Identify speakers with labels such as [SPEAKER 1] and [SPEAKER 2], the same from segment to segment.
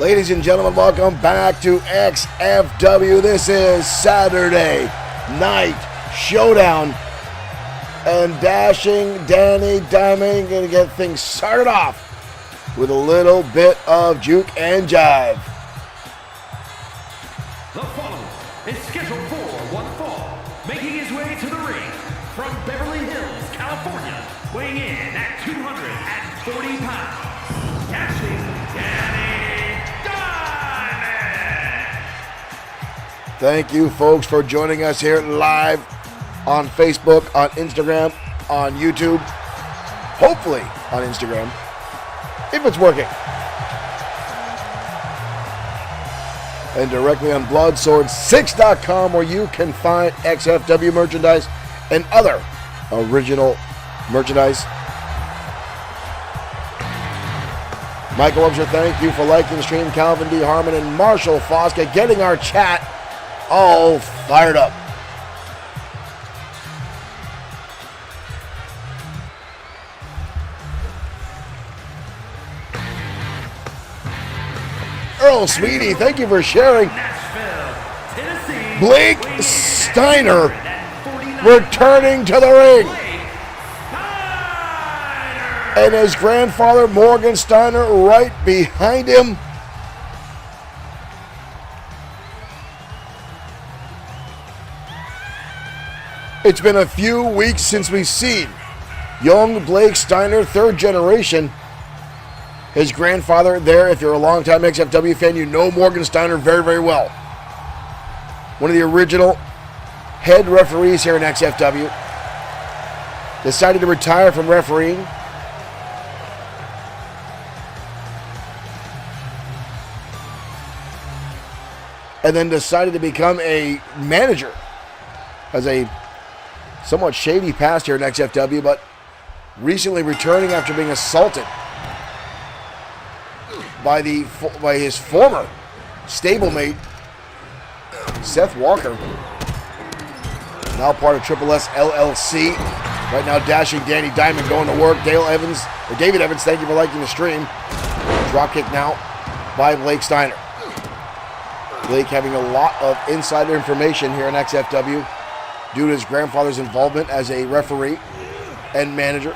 [SPEAKER 1] Ladies and gentlemen, welcome back to XFW. This is Saturday Night Showdown. And Dashing Danny Diamond going to get things started off with a little bit of juke and jive.
[SPEAKER 2] The following is scheduled for one fall, making his way to the ring from Beverly Hills, California, weighing in at 240 pounds, Dashing Danny Diamond.
[SPEAKER 1] Thank you, folks, for joining us here live on Facebook, on Instagram, on YouTube, hopefully on Instagram, if it's working. And directly on bloodsword6.com, where you can find XFW merchandise and other original merchandise. Michael Webster, thank you for liking the stream. Calvin D. Harmon and Marshall Fosca getting our chat all fired up. Earl Sweetie, thank you for sharing. Blake Steiner returning to the ring. And his grandfather, Morgan Steiner, right behind him. It's been a few weeks since we've seen young Blake Steiner, third generation. His grandfather there, if you're a longtime XFW fan, you know Morgan Steiner very, very well. One of the original head referees here in XFW. Decided to retire from refereeing. And then decided to become a manager. Has a somewhat shady past here in XFW, but recently returning after being assaulted by his former stablemate, Seth Walker. Now part of Triple S LLC. Right now, Dashing Danny Diamond going to work. David Evans, thank you for liking the stream. Dropkick now by Blake Steiner. Blake having a lot of insider information here in XFW due to his grandfather's involvement as a referee and manager.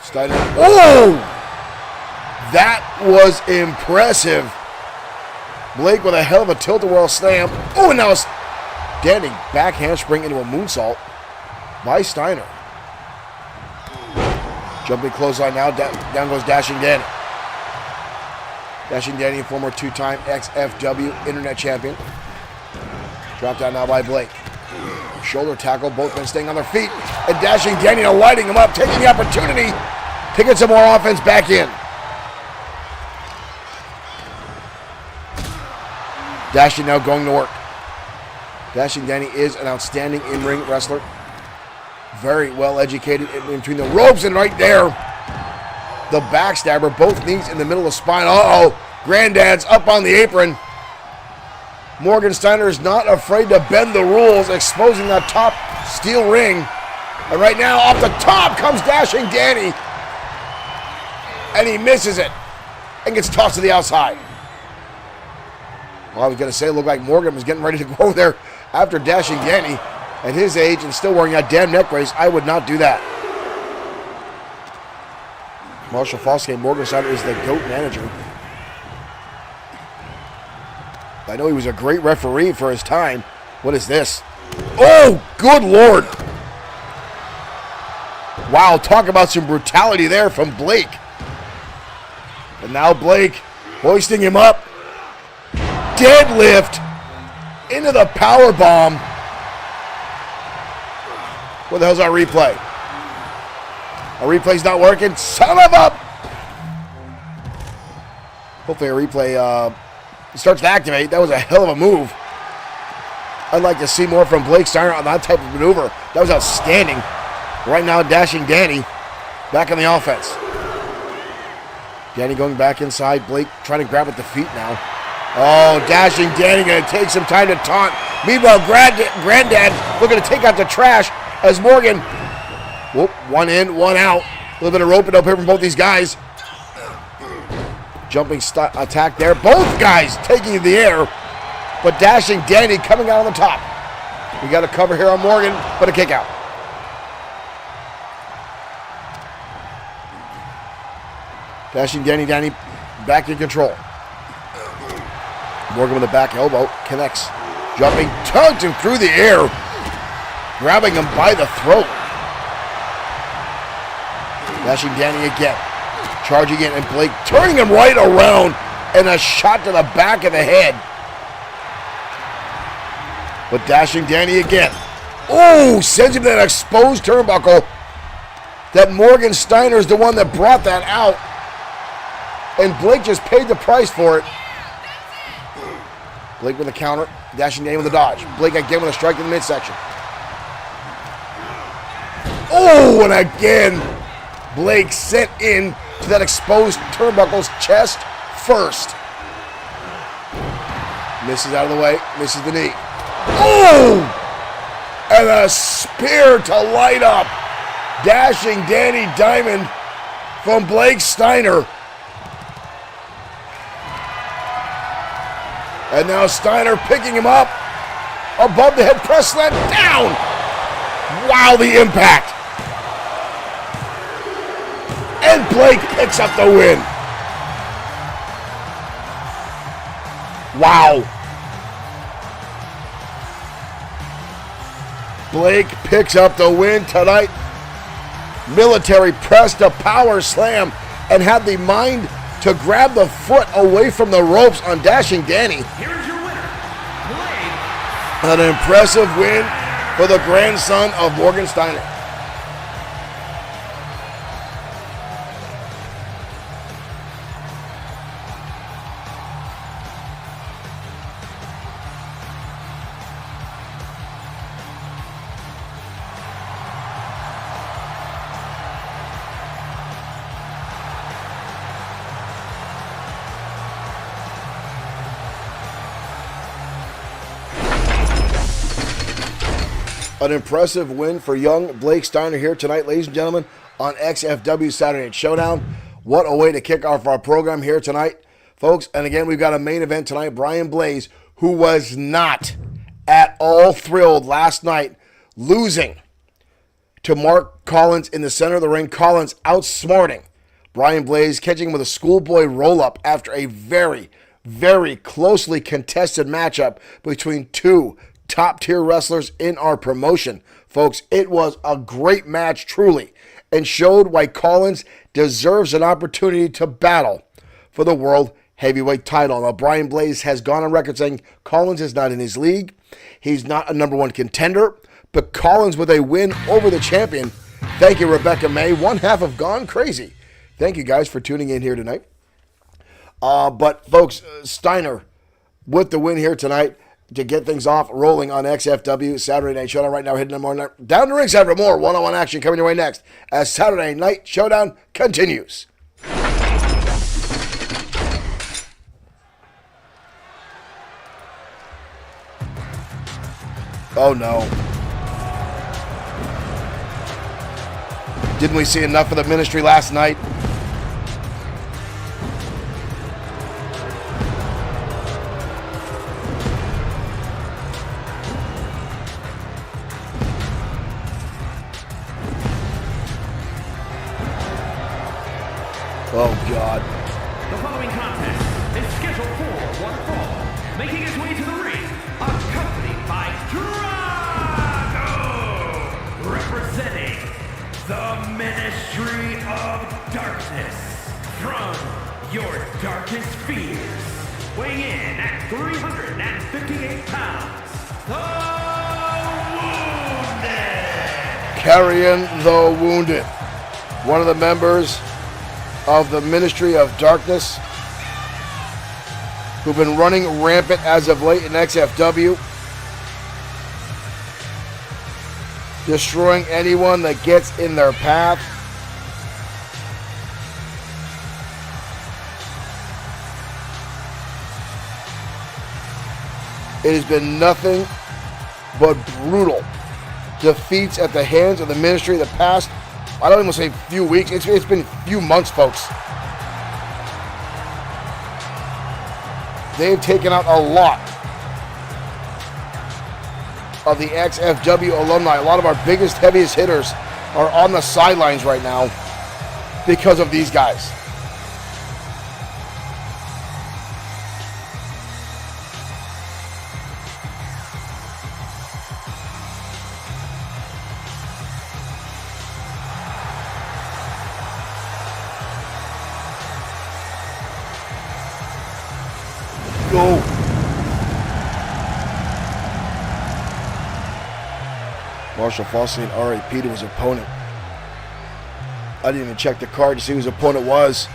[SPEAKER 1] Steiner. Oh! That was impressive. Blake with a hell of a tilt-a-whirl slam. Oh, and now a standing back handspring into a moonsault by Steiner. Jumping clothesline now. Down goes Dashing Danny. Dashing Danny, former two-time XFW Internet Champion. Dropped down now by Blake. Shoulder tackle, both men staying on their feet. And Dashing Danny now lighting him up, taking the opportunity to get some more offense back in. Dashing now going to work. Dashing Danny is an outstanding in-ring wrestler. Very well educated in between the ropes, and right there, the backstabber, both knees in the middle of the spine. Uh-oh, Granddad's up on the apron. Morgan Steiner is not afraid to bend the rules, exposing that top steel ring. And right now, off the top comes Dashing Danny. And he misses it and gets tossed to the outside. Well, I was going to say it looked like Morgan was getting ready to go there after Dashing Danny. At his age and still wearing that damn neck brace, I would not do that. Marshall Fosca, Morgan Steiner is the GOAT manager. I know he was a great referee for his time. What is this? Oh, good Lord. Wow, talk about some brutality there from Blake. And now Blake hoisting him up. Deadlift into the power bomb. What the hell's our replay? Our replay's not working. Son of a... Hopefully our replay starts to activate. That was a hell of a move. I'd like to see more from Blake Steiner on that type of maneuver. That was outstanding. Right now, Dashing Danny back on the offense. Danny going back inside. Blake trying to grab at the feet now. Oh, Dashing Danny going to take some time to taunt. Meanwhile, Granddad looking to take out the trash as Morgan, whoop, one in, one out. A little bit of roping up here from both these guys. Jumping attack there. Both guys taking in the air, but Dashing Danny coming out on the top. We got a cover here on Morgan, but a kick out. Dashing Danny back in control. Morgan with a back elbow, connects. Jumping, tugged him through the air, grabbing him by the throat. Dashing Danny again, charging in, and Blake turning him right around, and a shot to the back of the head. But Dashing Danny again. Oh, sends him to that exposed turnbuckle. That Morgan Steiner is the one that brought that out. And Blake just paid the price for it. Blake with a counter. Dashing Danny with a dodge. Blake again with a strike in the midsection. Oh, and again, Blake sent in to that exposed turnbuckle's chest first. Misses out of the way. Misses the knee. Oh! And a spear to light up. Dashing Danny Diamond from Blake Steiner. And now Steiner picking him up above the head press slam down. Wow, the impact. And Blake picks up the win. Wow. Blake picks up the win tonight. Military press to power slam and had the mind to grab the foot away from the ropes on Dashing Danny.
[SPEAKER 2] Here's your winner, Blake.
[SPEAKER 1] An impressive win for the grandson of Morgan Steiner. An impressive win for young Blake Steiner here tonight, ladies and gentlemen, on XFW Saturday Night Showdown. What a way to kick off our program here tonight, folks. And again, we've got a main event tonight. Brian Blaze, who was not at all thrilled last night, losing to Mark Collins in the center of the ring. Collins outsmarting Brian Blaze, catching him with a schoolboy roll-up after a very, very closely contested matchup between two top-tier wrestlers in our promotion. Folks, it was a great match, truly, and showed why Collins deserves an opportunity to battle for the World Heavyweight title. Now, Brian Blaze has gone on record saying Collins is not in his league. He's not a number one contender, but Collins with a win over the champion. Thank you, Rebecca May, one half of Gone Crazy. Thank you, guys, for tuning in here tonight. But, folks, Steiner with the win here tonight to get things off rolling on XFW Saturday Night Showdown. Right now, heading down to ringside for more one-on-one action coming your way next as Saturday Night Showdown continues. Oh, no. Didn't we see enough of the ministry last night? Oh, God.
[SPEAKER 2] The following contest is scheduled for one fall. Making his way to the ring, accompanied by Drago, representing the Ministry of Darkness. From your darkest fears, weighing in at 358 pounds, the Wounded.
[SPEAKER 1] Carrying the Wounded. One of the members of the Ministry of Darkness, who've been running rampant as of late in XFW, destroying anyone that gets in their path. It has been nothing but brutal defeats at the hands of the Ministry the past, I don't even say few weeks. It's been a few months, folks. They've taken out a lot of the XFW alumni. A lot of our biggest, heaviest hitters are on the sidelines right now because of these guys. Go. Marshall Fossey and R.A.P. to his opponent. I didn't even check the card to see who his opponent was.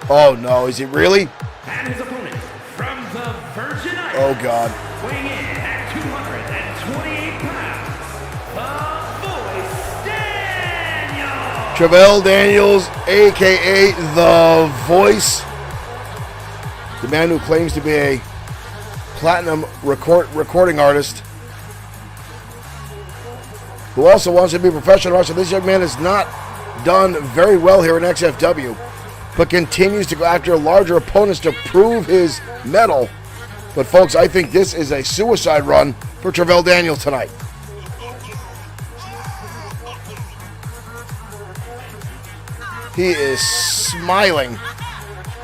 [SPEAKER 1] Oh no, is it really?
[SPEAKER 2] And his opponent from the Virgin Islands.
[SPEAKER 1] Oh God.
[SPEAKER 2] Weighing in at 228 pounds, the Voice Daniel.
[SPEAKER 1] Travell Daniels, a.k.a. The Voice. The man who claims to be a platinum recording artist. Who also wants to be a professional wrestler. This young man has not done very well here in XFW, but continues to go after larger opponents to prove his mettle. But folks, I think this is a suicide run for Travell Daniels tonight. He is smiling.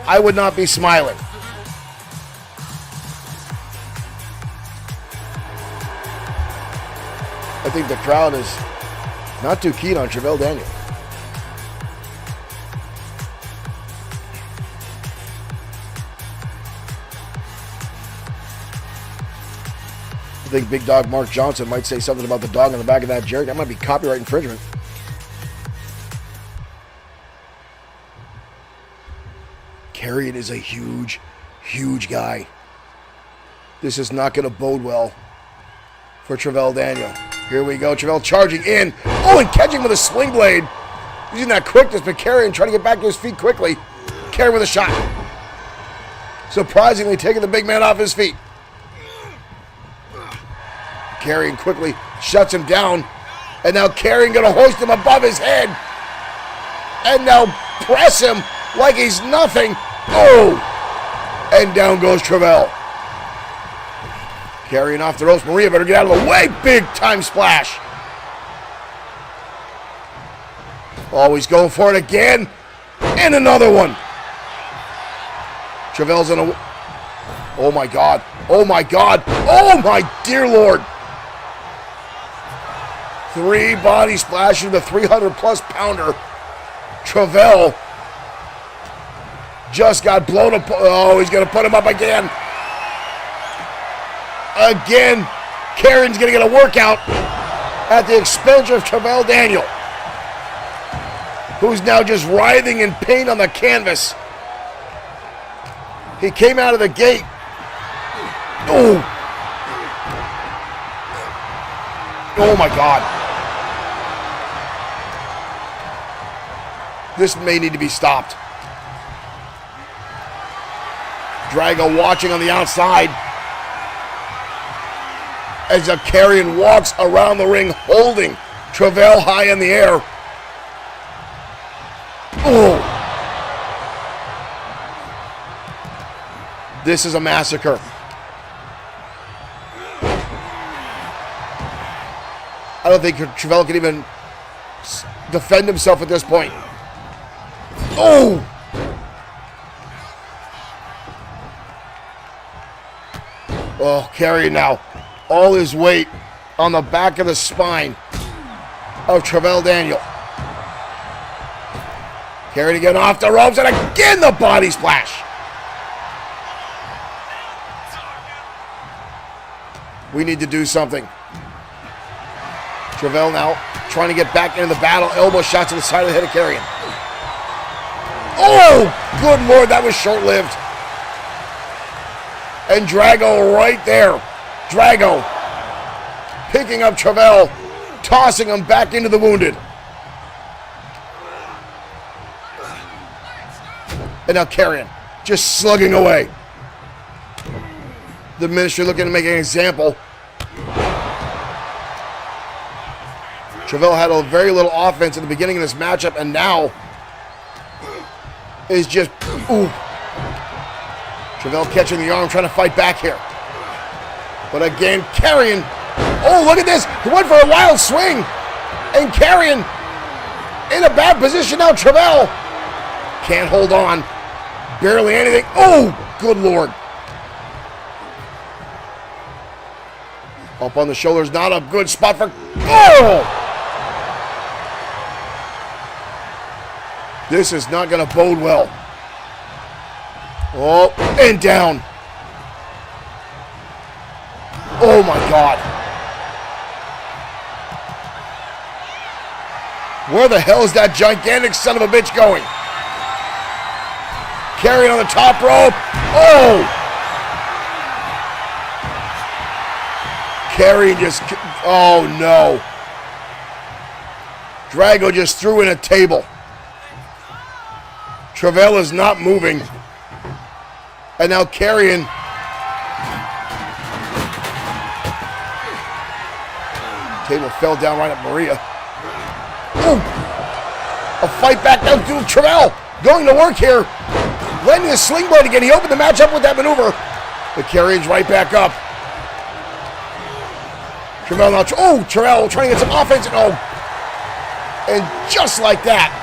[SPEAKER 1] I would not be smiling. I think the crowd is not too keen on Travell Daniels. I think Big Dog Mark Johnson might say something about the dog on the back of that jerk. That might be copyright infringement. Carrion is a huge, huge guy. This is not going to bode well for Travell Daniel. Here we go. Travell charging in. Oh, and catching with a sling blade. Using that quickness, but Carrion trying to get back to his feet quickly. Carrion with a shot. Surprisingly taking the big man off his feet. Carrion quickly shuts him down. And now Carrion going to hoist him above his head. And now press him like he's nothing. Oh! And down goes Travell. Carrion off the ropes. Maria better get out of the way. Big time splash. Oh, he's going for it again. And another one. Travell's in a... Oh my God. Oh my God. Oh my dear Lord. 3 body splashes with a 300-plus pounder. Travell just got blown up. Oh, he's going to put him up again. Again, Carrion's going to get a workout at the expense of Travell Daniel, who's now just writhing in pain on the canvas. He came out of the gate. Oh. Oh my God. This may need to be stopped. Drago watching on the outside as the Carrion walks around the ring holding Travell high in the air. Oh. This is a massacre. I don't think Travell can even defend himself at this point. Oh! Oh, Carrion now. All his weight on the back of the spine of Travell Daniel. Carrion again off the ropes, and again the body splash. We need to do something. Travell now trying to get back into the battle. Elbow shot to the side of the head of Carrion. Oh, good Lord, that was short-lived. And Drago right there. Drago picking up Travell, tossing him back into the wounded. And now Carrion just slugging away. The Ministry looking to make an example Travell had a very little offense at the beginning of this matchup, and now is just, ooh. Travell catching the arm, trying to fight back here. But again, Carrion, oh, look at this. He went for a wild swing. And Carrion in a bad position now. Travell can't hold on. Barely anything. Oh, good Lord. Up on the shoulders, not a good spot for, oh! This is not going to bode well. Oh, and down. Oh my God. Where the hell is that gigantic son of a bitch going? Carrying on the top rope. Oh! Carrying just, oh no. Drago just threw in a table. Travell is not moving. And now Carrion. Table fell down right at Maria. Ooh. A fight back now to Travell. Going to work here. Landing a slingblade again. He opened the match up with that maneuver. But Carrion's right back up. Travell now. Oh, Travell trying to get some offense. Oh. And just like that.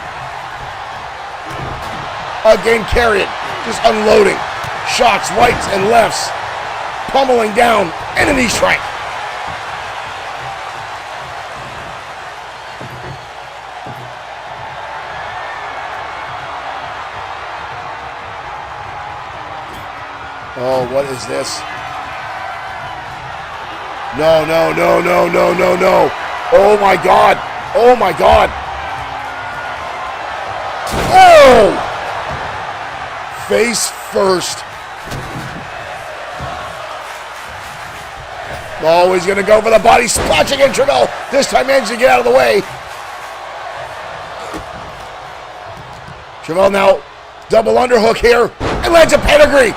[SPEAKER 1] Again, Carrion just unloading. Shots, rights and lefts. Pummeling down. And a knee strike. Oh, what is this? No, no, no, no, no, no, no. Oh, my God. Oh, my God. Oh! Face first. Oh, he's going to go for the body splash again. Travell this time manages to get out of the way. Travell now double underhook here and lands a pedigree.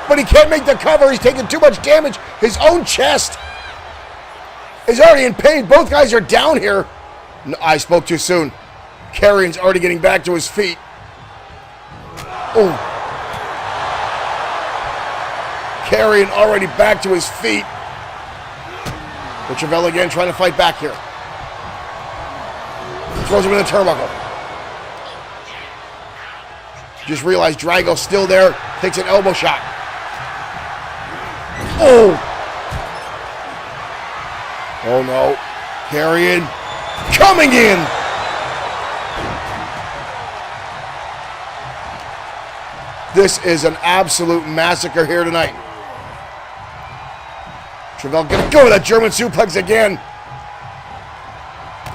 [SPEAKER 1] But he can't make the cover. He's taking too much damage. His own chest is already in pain. Both guys are down here. No, I spoke too soon. Carrion's already getting back to his feet. Oh. Carrion already back to his feet. But Travell again trying to fight back here. Throws him in the turnbuckle. Just realized Drago's still there. Takes an elbow shot. Oh! Oh no. Carrion coming in! This is an absolute massacre here tonight. Travell gonna go with that German suplex again.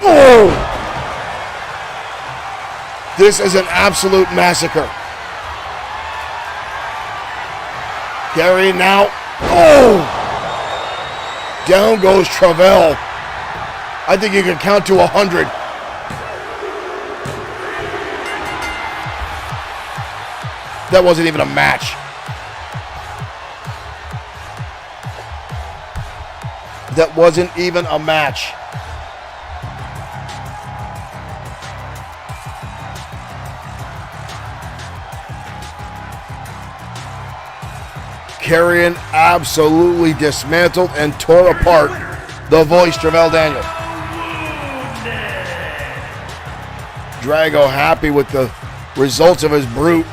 [SPEAKER 1] Oh! This is an absolute massacre. Carrion now. Oh! Down goes Travell. I think you can count to 100. That wasn't even a match. That wasn't even a match. Carrion absolutely dismantled and tore apart the Voice, Travell Daniel. Drago happy with the results of his brute.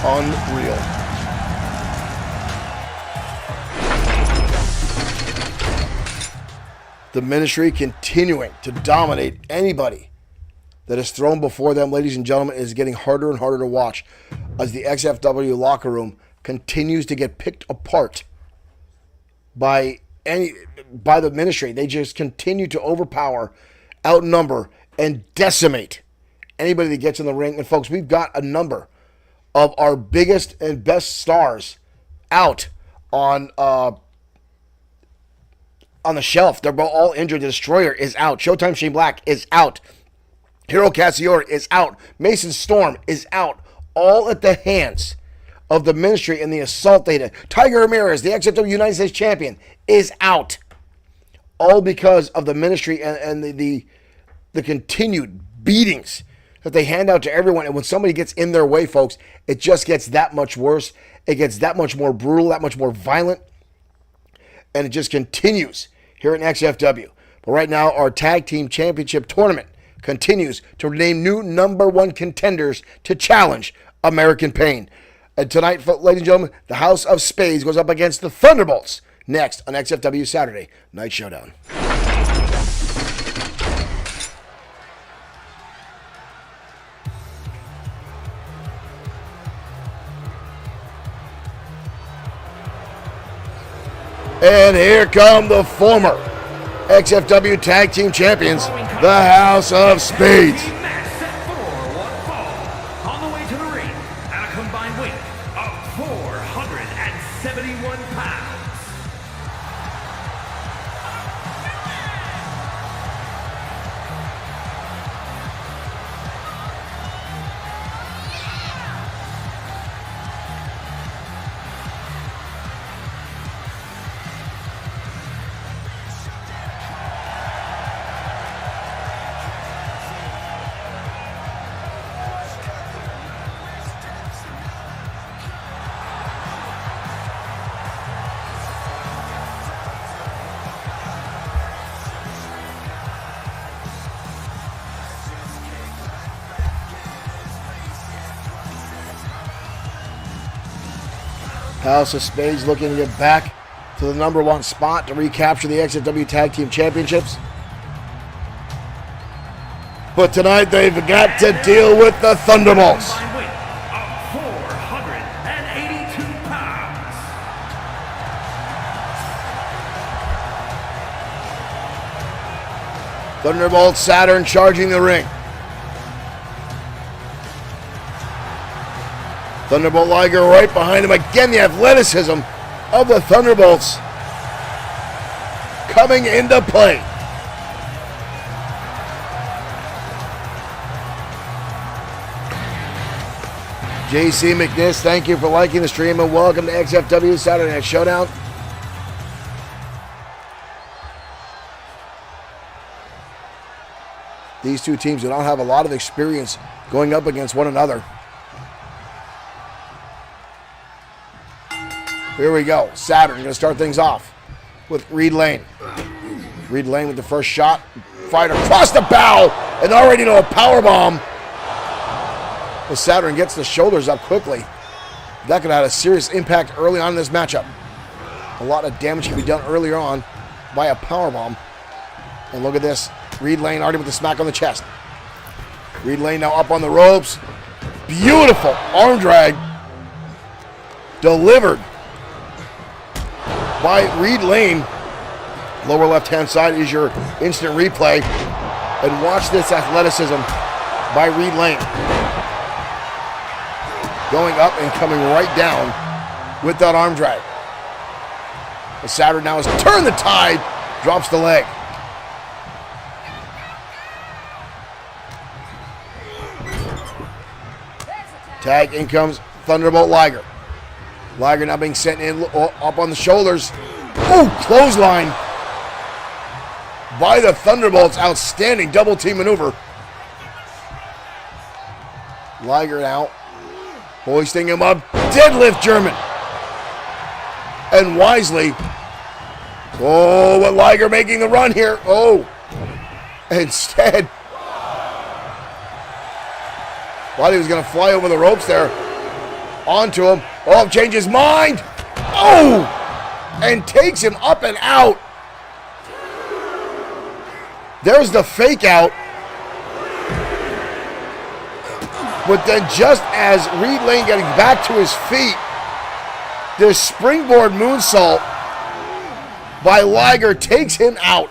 [SPEAKER 1] Unreal. The Ministry continuing to dominate anybody that is thrown before them, ladies and gentlemen, is getting harder and harder to watch as the XFW locker room continues to get picked apart by the Ministry. They just continue to overpower, outnumber, and decimate anybody that gets in the ring. And folks, we've got a number of our biggest and best stars out on on the shelf. They're all injured. The Destroyer is out. Showtime Shane Black is out. Hero Cassior is out. Mason Storm is out. All at the hands of the Ministry and the assault they did. Tiger Ramirez, the XFW United States Champion, is out. All because of the Ministry and the continued beatings that they hand out to everyone. And when somebody gets in their way, folks, it just gets that much worse. It gets that much more brutal, that much more violent. And it just continues here in XFW. But right now, our Tag Team Championship Tournament continues to name new number one contenders to challenge American Pain. And tonight, ladies and gentlemen, the House of Spades goes up against the Thunderbolts next on XFW Saturday Night Showdown. And here come the former XFW Tag Team Champions, the House of Spades.
[SPEAKER 2] Match set for one fall. On the way to the ring at a combined weight of 471 pounds.
[SPEAKER 1] House of Spades looking to get back to the number one spot to recapture the XFW Tag Team Championships. But tonight they've got to deal with the Thunderbolts.
[SPEAKER 2] Combined weight of 482 pounds.
[SPEAKER 1] Thunderbolt Saturn charging the ring. Thunderbolt Liger right behind him. Again, the athleticism of the Thunderbolts coming into play. JC McNiss, thank you for liking the stream and welcome to XFW Saturday Night Showdown. These two teams do not have a lot of experience going up against one another. Here we go. Saturn going to start things off with Reed Lane. Reed Lane with the first shot. Fight across the bow. And already know a powerbomb. But Saturn gets the shoulders up quickly. That could have had a serious impact early on in this matchup. A lot of damage can be done earlier on by a powerbomb. And look at this. Reed Lane already with the smack on the chest. Reed Lane now up on the ropes. Beautiful arm drag. Delivered by Reed Lane. Lower left-hand side is your instant replay. And watch this athleticism by Reed Lane. Going up and coming right down with that arm drag. The Saturn now has turned the tide, drops the leg. Tag, in comes Thunderbolt Liger. Liger now being sent in up on the shoulders. Oh, clothesline by the Thunderbolts. Outstanding double team maneuver. Liger now hoisting him up. Deadlift German. And wisely. Oh, but Liger making the run here. Oh. Instead. Thought he was going to fly over the ropes there. Onto him. Oh, change his mind. Oh! And takes him up and out. There's the fake out. But then just as Reed Lane getting back to his feet, this springboard moonsault by Liger takes him out.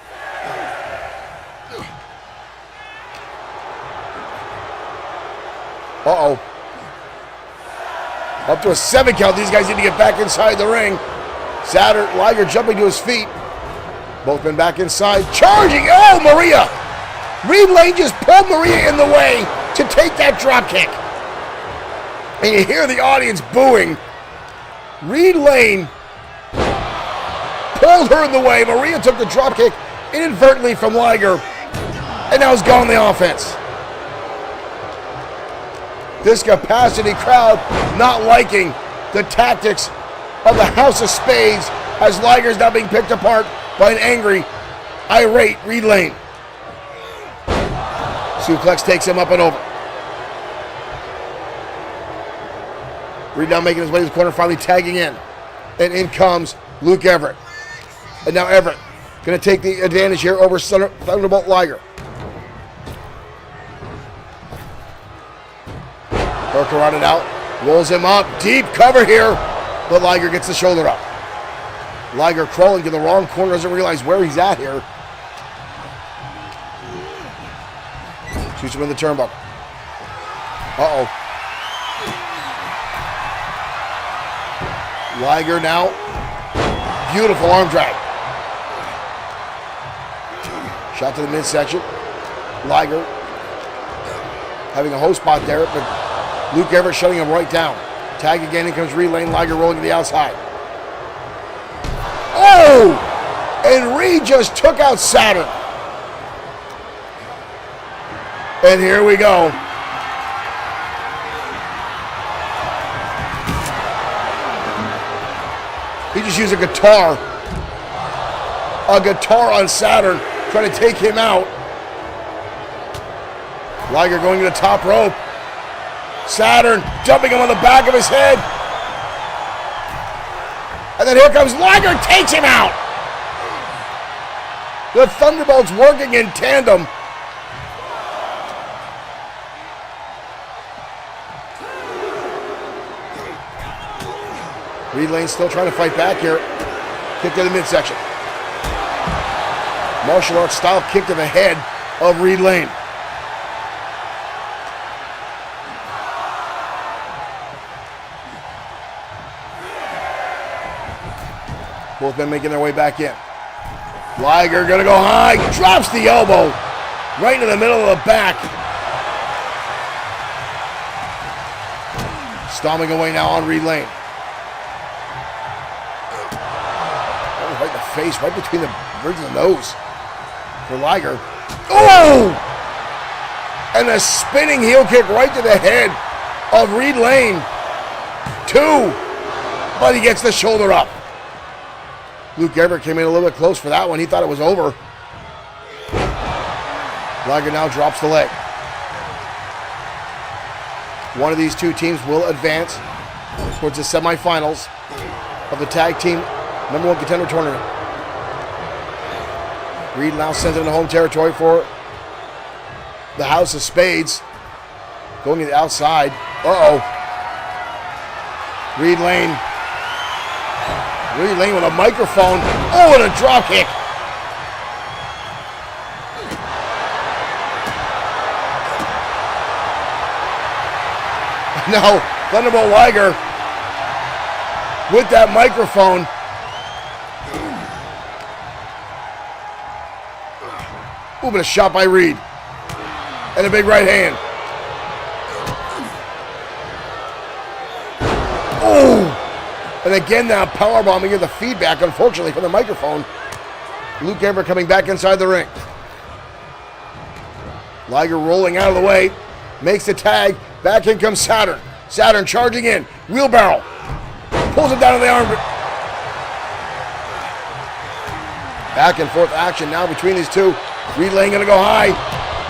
[SPEAKER 1] Uh-oh. Up to a 7 count. These guys need to get back inside the ring. Liger jumping to his feet. Both men back inside. Charging. Oh, Maria. Reed Lane just pulled Maria in the way to take that drop kick. And you hear the audience booing. Reed Lane pulled her in the way. Maria took the drop kick inadvertently from Liger. And now he's gone on the offense. This capacity crowd not liking the tactics of the House of Spades as Liger's now being picked apart by an angry, irate Reed Lane. Suplex takes him up and over. Reed now making his way to the corner, finally tagging in. And in comes Luke Everett. And now Everett going to take the advantage here over Thunderbolt Liger. Hurricane it out, rolls him up, deep cover here, but Liger gets the shoulder up. Liger crawling to the wrong corner, doesn't realize where he's at here. Shoots him in the turnbuckle. Uh-oh. Liger now, beautiful arm drag. Shot to the midsection. Liger having a host spot there, but Luke Everett shutting him right down. Tag again, in comes Reed Lane. Liger rolling to the outside. Oh! And Reed just took out Saturn. And here we go. He just used a guitar. A guitar on Saturn, trying to take him out. Liger going to the top rope. Saturn jumping him on the back of his head. And then here comes Liger, takes him out. The Thunderbolts working in tandem. Reed Lane still trying to fight back here. Kick to the midsection. Martial arts style kick to the head of Reed Lane. Both men making their way back in. Liger gonna go high, drops the elbow right in the middle of the back. Stomping away now on Reed Lane. Oh, right in the face, right between the bridge of the nose for Liger. Oh! And a spinning heel kick right to the head of Reed Lane. 2, but he gets the shoulder up. Luke Everett came in a little bit close for that one. He thought it was over. Liger now drops the leg. One of these two teams will advance towards the semifinals of the tag team #1 contender tournament. Reed now sends it into home territory for the House of Spades. Going to the outside. Uh-oh. Reed Lane with a microphone. Oh, and a drop kick. Now, Thunderbolt Liger with that microphone. Ooh, but a shot by Reed. And a big right hand. Oh! And again now, powerbombing here, the feedback, unfortunately, from the microphone. Luke Everett coming back inside the ring. Liger rolling out of the way. Makes the tag. Back in comes Saturn. Saturn charging in. Wheelbarrow. Pulls him down on the arm. Back and forth action now between these two. Reed Lane going to go high.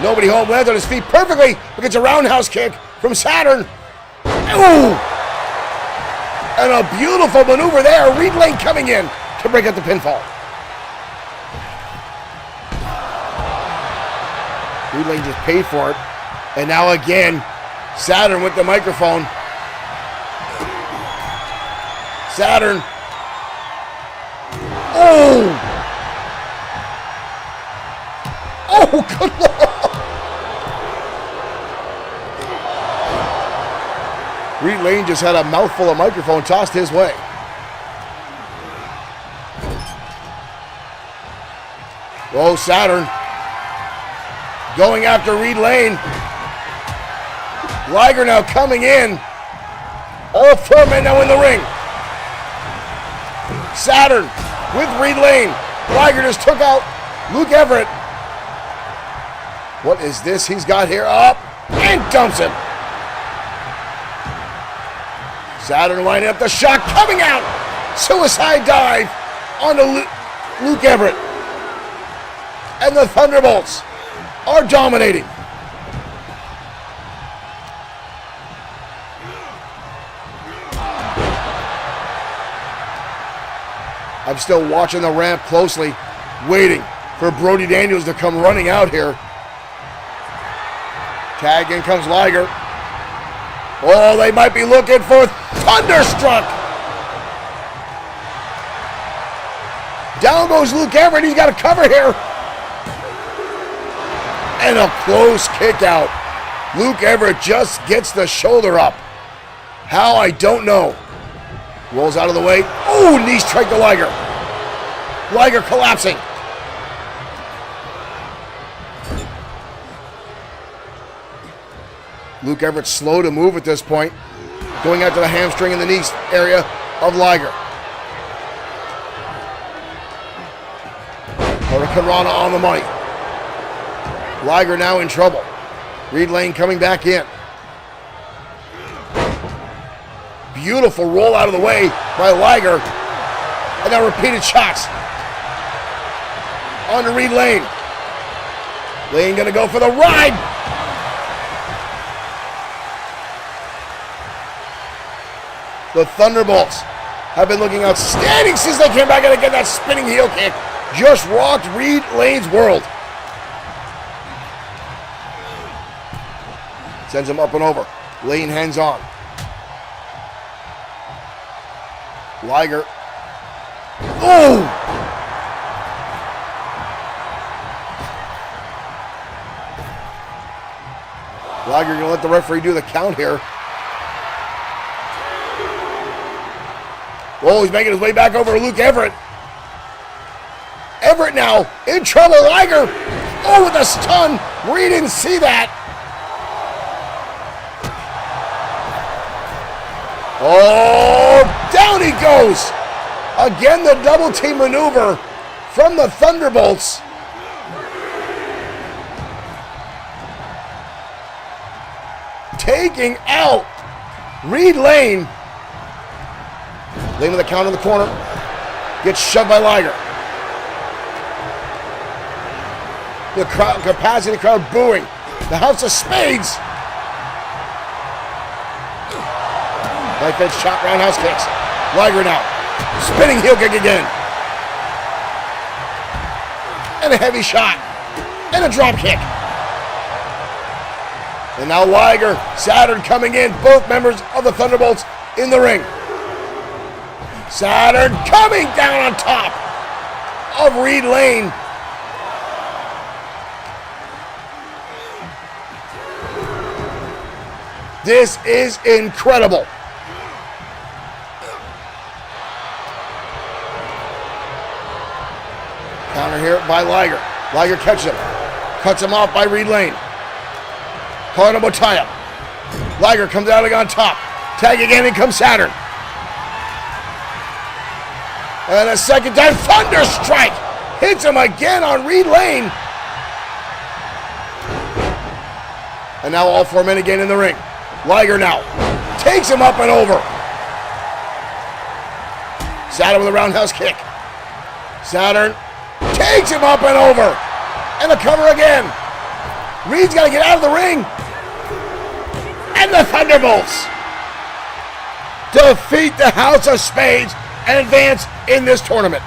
[SPEAKER 1] Nobody home. Lands on his feet perfectly. But gets a roundhouse kick from Saturn. Ooh! And a beautiful maneuver there. Reed Lane coming in to break up the pinfall. Reed Lane just paid for it. And now again, Saturn with the microphone. Saturn. Oh! Oh, good Lord! Reed Lane just had a mouthful of microphone tossed his way. Oh, Saturn going after Reed Lane. Liger now coming in. All 4 men now in the ring. Saturn with Reed Lane. Liger just took out Luke Everett. What is this he's got here? Up and dumps him. Saturn lining up the shot, coming out. Suicide dive onto Luke Everett. And the Thunderbolts are dominating. I'm still watching the ramp closely, waiting for Brody Daniels to come running out here. Tag in comes Liger. Oh, they might be looking for Thunderstruck. Down goes Luke Everett. He's got a cover here. And a close kick out. Luke Everett just gets the shoulder up. How, I don't know. Rolls out of the way. Oh, knee strike to Liger. Liger collapsing. Luke Everett slow to move at this point. Going after the hamstring in the knee area of Liger. Hurricane Rana on the money. Liger now in trouble. Reed Lane coming back in. Beautiful roll out of the way by Liger. And now repeated shots. On to Reed Lane. Lane gonna go for the ride. The Thunderbolts have been looking outstanding since they came back and again that spinning heel kick just rocked Reed Lane's world. Sends him up and over. Lane hands on. Liger. Oh! Liger gonna let the referee do the count here. Oh, he's making his way back over to Luke Everett. Everett now in trouble. Liger. Oh, with a stun. Reed didn't see that. Oh, down he goes. Again, the double team maneuver from the Thunderbolts. Taking out Reed Lane. Lane with the count in the corner. Gets shoved by Liger. The crowd, capacity crowd booing. The House of Spades. Knife edge chop, roundhouse kicks. Liger now. Spinning heel kick again. And a heavy shot. And a drop kick. And now Liger, Saturn coming in. Both members of the Thunderbolts in the ring. Saturn coming down on top of Reed Lane. This is incredible. Counter here by Liger. Liger catches him. Cuts him off by Reed Lane. Carnival tie-up. Liger comes out on top. Tag again, and comes Saturn. And a second time, Thunder Strike. Hits him again on Reed Lane. And now all 4 men again in the ring. Liger now takes him up and over. Saturn with a roundhouse kick. Saturn takes him up and over. And the cover again. Reed's got to get out of the ring. And the Thunderbolts defeat the House of Spades and advance in this tournament.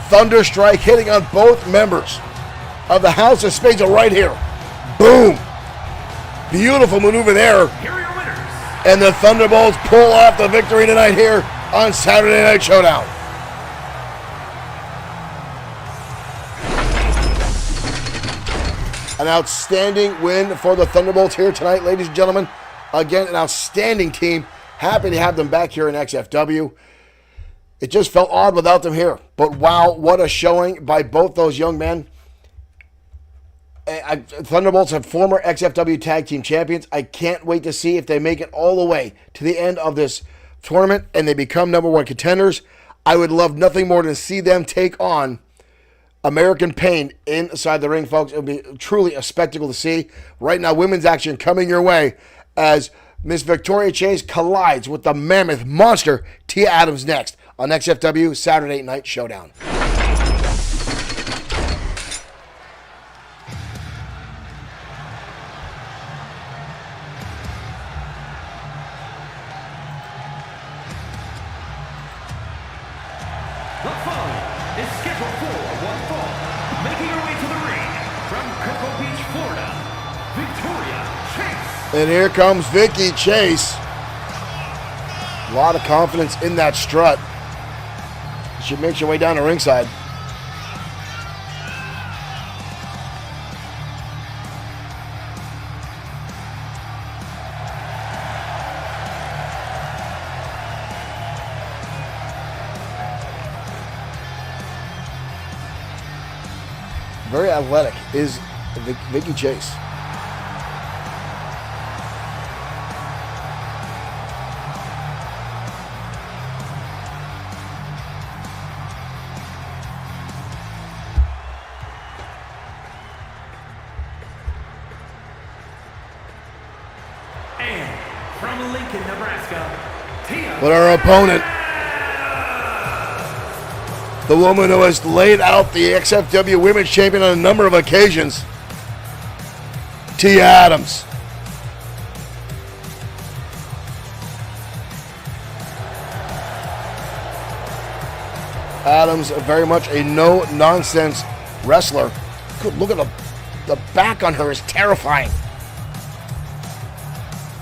[SPEAKER 1] Thunder Strike hitting on both members of the House of Spades are right here. Boom. Beautiful maneuver there.
[SPEAKER 2] Here are your winners.
[SPEAKER 1] And the Thunderbolts pull off the victory tonight here on Saturday Night Showdown. An outstanding win for the Thunderbolts here tonight, ladies and gentlemen. Again, an outstanding team. Happy to have them back here in XFW. It just felt odd without them here. But wow, what a showing by both those young men. Thunderbolts are former XFW Tag Team Champions. I can't wait to see if they make it all the way to the end of this tournament and they become #1 contenders. I would love nothing more than to see them take on American Pain inside the ring, folks. It would be truly a spectacle to see. Right now, women's action coming your way as Miss Victoria Chase collides with the mammoth monster Tia Adams next on XFW Saturday Night Showdown.
[SPEAKER 2] The following is scheduled for one fall. Making her way to the ring from Cocoa Beach, Florida, Victoria Chase.
[SPEAKER 1] And here comes Vicky Chase. A lot of confidence in that strut. She makes her way down to ringside. Very athletic is Vicky Chase.
[SPEAKER 2] And from Lincoln, Nebraska, Tia.
[SPEAKER 1] But our opponent, the woman who has laid out the XFW Women's Champion on a number of occasions, Tia Adams. Adams, very much a no-nonsense wrestler. Good, look at the back on her is terrifying.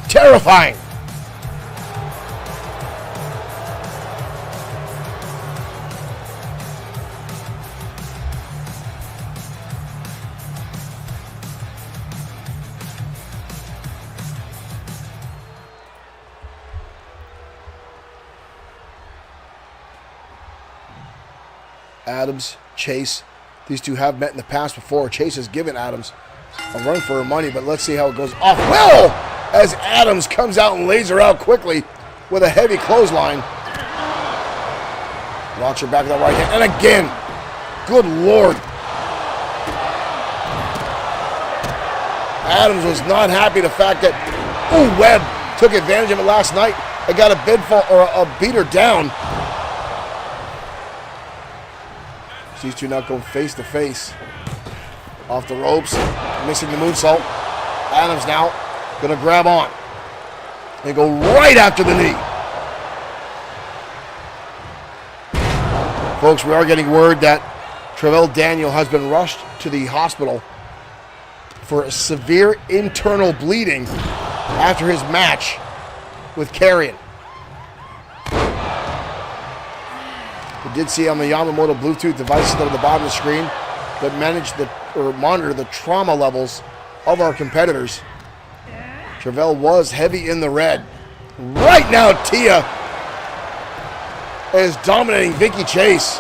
[SPEAKER 1] Terrifying. Adams, Chase, these two have met in the past before. Chase has given Adams a run for her money, but let's see how it goes off. Well, as Adams comes out and lays her out quickly with a heavy clothesline. Launch her back with the right hand, and again, good Lord. Adams was not happy the fact that, Webb took advantage of it last night and got a beat her down. These two now go face to face. Off the ropes, missing the moonsault. Adams now gonna grab on and go right after the knee. Folks, we are getting word that Travell Daniel has been rushed to the hospital for severe internal bleeding after his match with Carrion. We did see on the Yamamoto Bluetooth devices that are at the bottom of the screen that monitor the trauma levels of our competitors. Travell was heavy in the red. Right now, Tia is dominating Vicky Chase.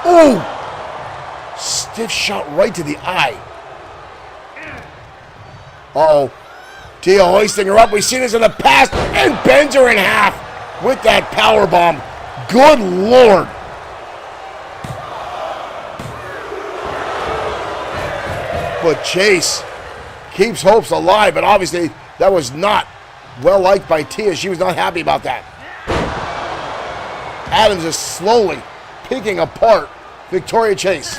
[SPEAKER 1] Ooh! Stiff shot right to the eye. Uh-oh. Tia hoisting her up. We've seen this in the past and bends her in half with that power bomb. Good Lord. But Chase keeps hopes alive, but obviously that was not well liked by Tia. She was not happy about that. Adams is slowly picking apart Victoria Chase.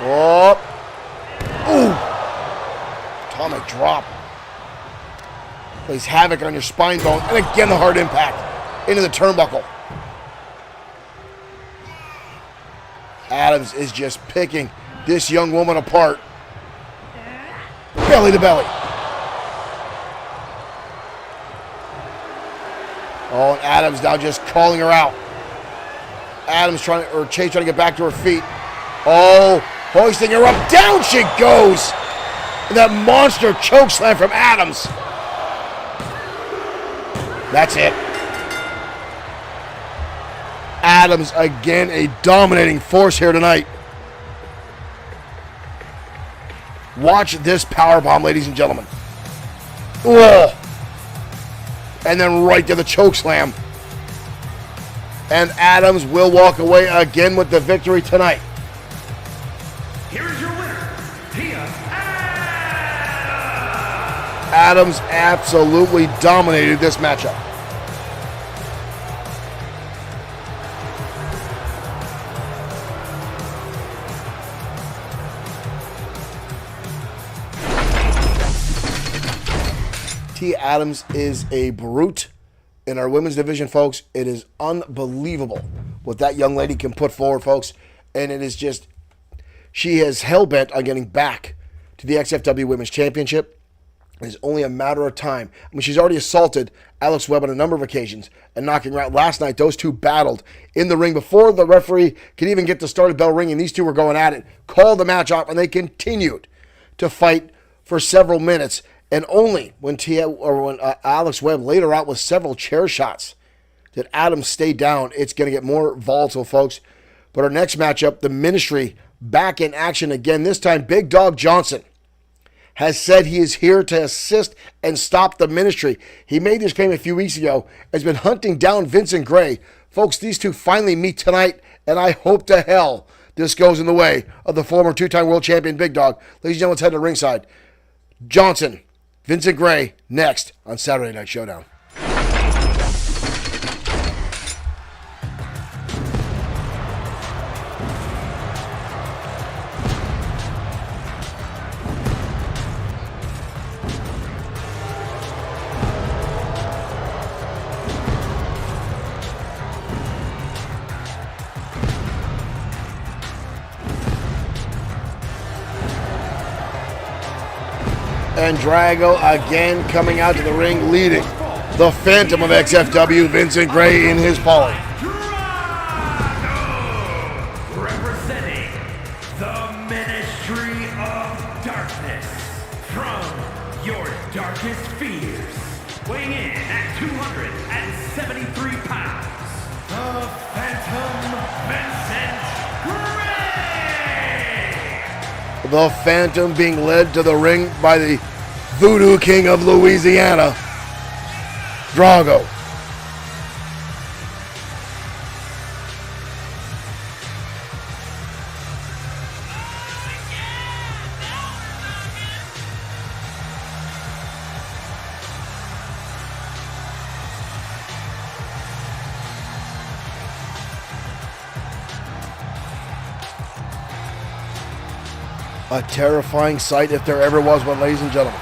[SPEAKER 1] Oh. Ooh. Atomic drop. Plays havoc on your spine bone. And again, the hard impact into the turnbuckle. Adams is just picking this young woman apart. Belly to belly. Oh, and Adams now just calling her out. Chase trying to get back to her feet. Oh, hoisting her up. Down she goes. And that monster choke slam from Adams. That's it. Adams again, a dominating force here tonight. Watch this powerbomb, ladies and gentlemen. Whoa. And then right to the choke slam. And Adams will walk away again with the victory tonight.
[SPEAKER 2] Here is your winner, Tia
[SPEAKER 1] Adams absolutely dominated this matchup. Tia Adams is a brute in our women's division, folks. It is unbelievable what that young lady can put forward, folks. And it is just, she is hell-bent on getting back to the XFW Women's Championship. It is only a matter of time. I mean, she's already assaulted Alex Webb on a number of occasions and knocking her out. Last night, those two battled in the ring before the referee could even get the started bell ringing. These two were going at it, called the match off, and they continued to fight for several minutes. And only when Alex Webb laid her out with several chair shots did Adams stay down. It's going to get more volatile, folks. But our next matchup, the Ministry, back in action again. This time, Big Dog Johnson has said he is here to assist and stop the Ministry. He made this claim a few weeks ago, has been hunting down Vincent Gray. Folks, these two finally meet tonight, and I hope to hell this goes in the way of the former two-time world champion Big Dog. Ladies and gentlemen, let's head to ringside. Johnson, Vincent Gray, next on Saturday Night Showdown. And Drago again coming out to the ring leading the Phantom of XFW, Vincent Gray, in his pole.
[SPEAKER 2] representing the Ministry of Darkness from your darkest fears. Weighing in at 273 pounds, the Phantom Vincent Gray!
[SPEAKER 1] The Phantom being led to the ring by the Voodoo King of Louisiana, Drago. A terrifying sight if there ever was one, ladies and gentlemen.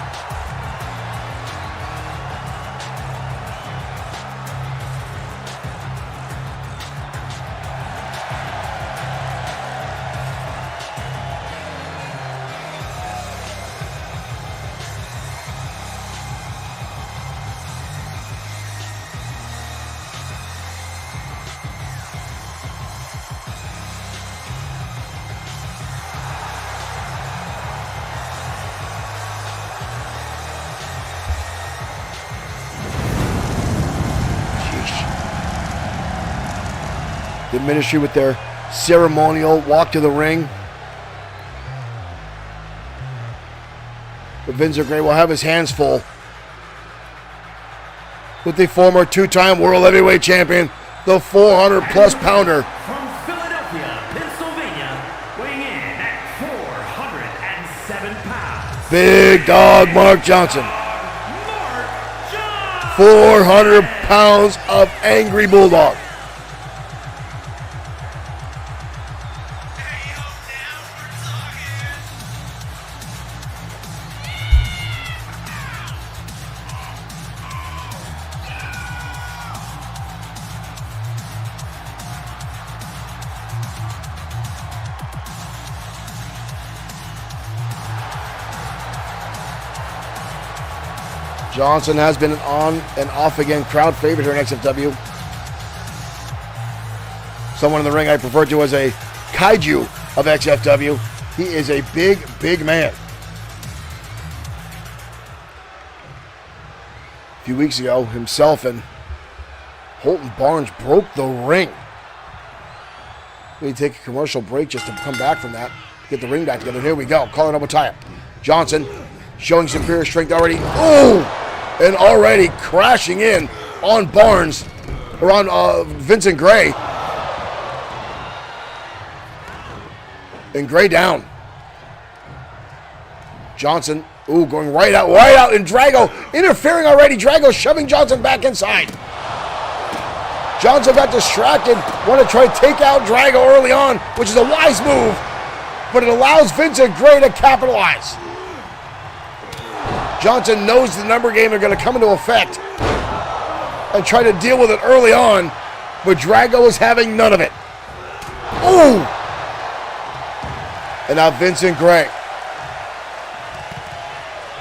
[SPEAKER 1] The Ministry with their ceremonial walk to the ring. But Vincent Gray will have his hands full with the former two-time World Heavyweight Champion, the 400-plus pounder.
[SPEAKER 2] From Philadelphia, Pennsylvania, weighing in at 407 pounds.
[SPEAKER 1] Big Dog Mark Johnson. 400 pounds of angry bulldog. Johnson has been an on and off again crowd favorite here in XFW. Someone in the ring I refer to as a kaiju of XFW. He is a big, big man. A few weeks ago, himself and Holton Barnes broke the ring. We take a commercial break just to come back from that. Get the ring back together. Here we go. Calling up a tie-up. Johnson showing superior strength already. Oh! And already crashing in on Barnes, or on Vincent Gray. And Gray down. Johnson, going right out, and Drago interfering already. Drago shoving Johnson back inside. Johnson got distracted, wanted to try to take out Drago early on, which is a wise move, but it allows Vincent Gray to capitalize. Johnson knows the number game are going to come into effect and try to deal with it early on, but Drago is having none of it. Ooh! And now Vincent Gray.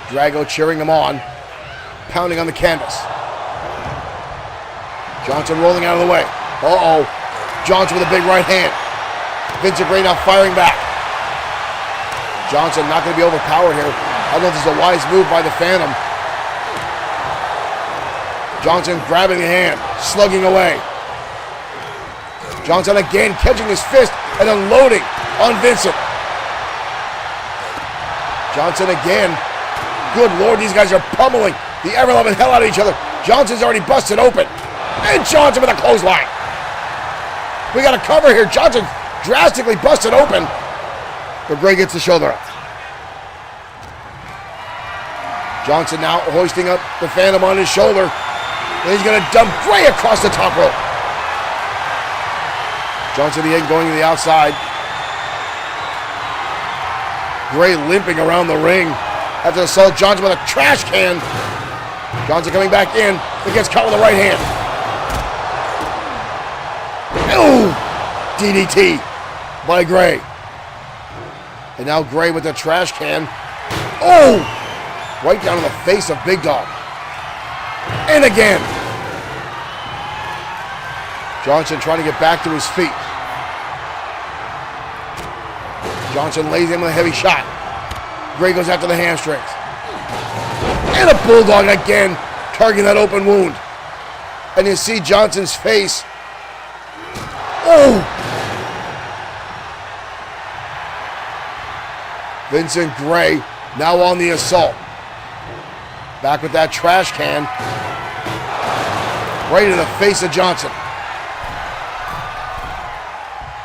[SPEAKER 1] Drago cheering him on, pounding on the canvas. Johnson rolling out of the way. Uh-oh. Johnson with a big right hand. Vincent Gray now firing back. Johnson not going to be overpowered here. I don't know if this is a wise move by the Phantom. Johnson grabbing the hand, slugging away. Johnson again catching his fist and unloading on Vincent. Johnson again. Good Lord, these guys are pummeling the ever-loving hell out of each other. Johnson's already busted open. And Johnson with a clothesline. We got a cover here. Johnson drastically busted open. But Gray gets the shoulder up. Johnson now hoisting up the Phantom on his shoulder. And he's going to dump Gray across the top rope. Johnson again going to the outside. Gray limping around the ring after the assault. Johnson with a trash can. Johnson coming back in. He gets caught with the right hand. Ooh! DDT by Gray. And now Gray with the trash can. Oh! Right down in the face of Big Dog. And again. Johnson trying to get back to his feet. Johnson lays him with a heavy shot. Gray goes after the hamstrings. And a bulldog again, targeting that open wound. And you see Johnson's face. Oh! Vincent Gray now on the assault. Back with that trash can. Right in the face of Johnson.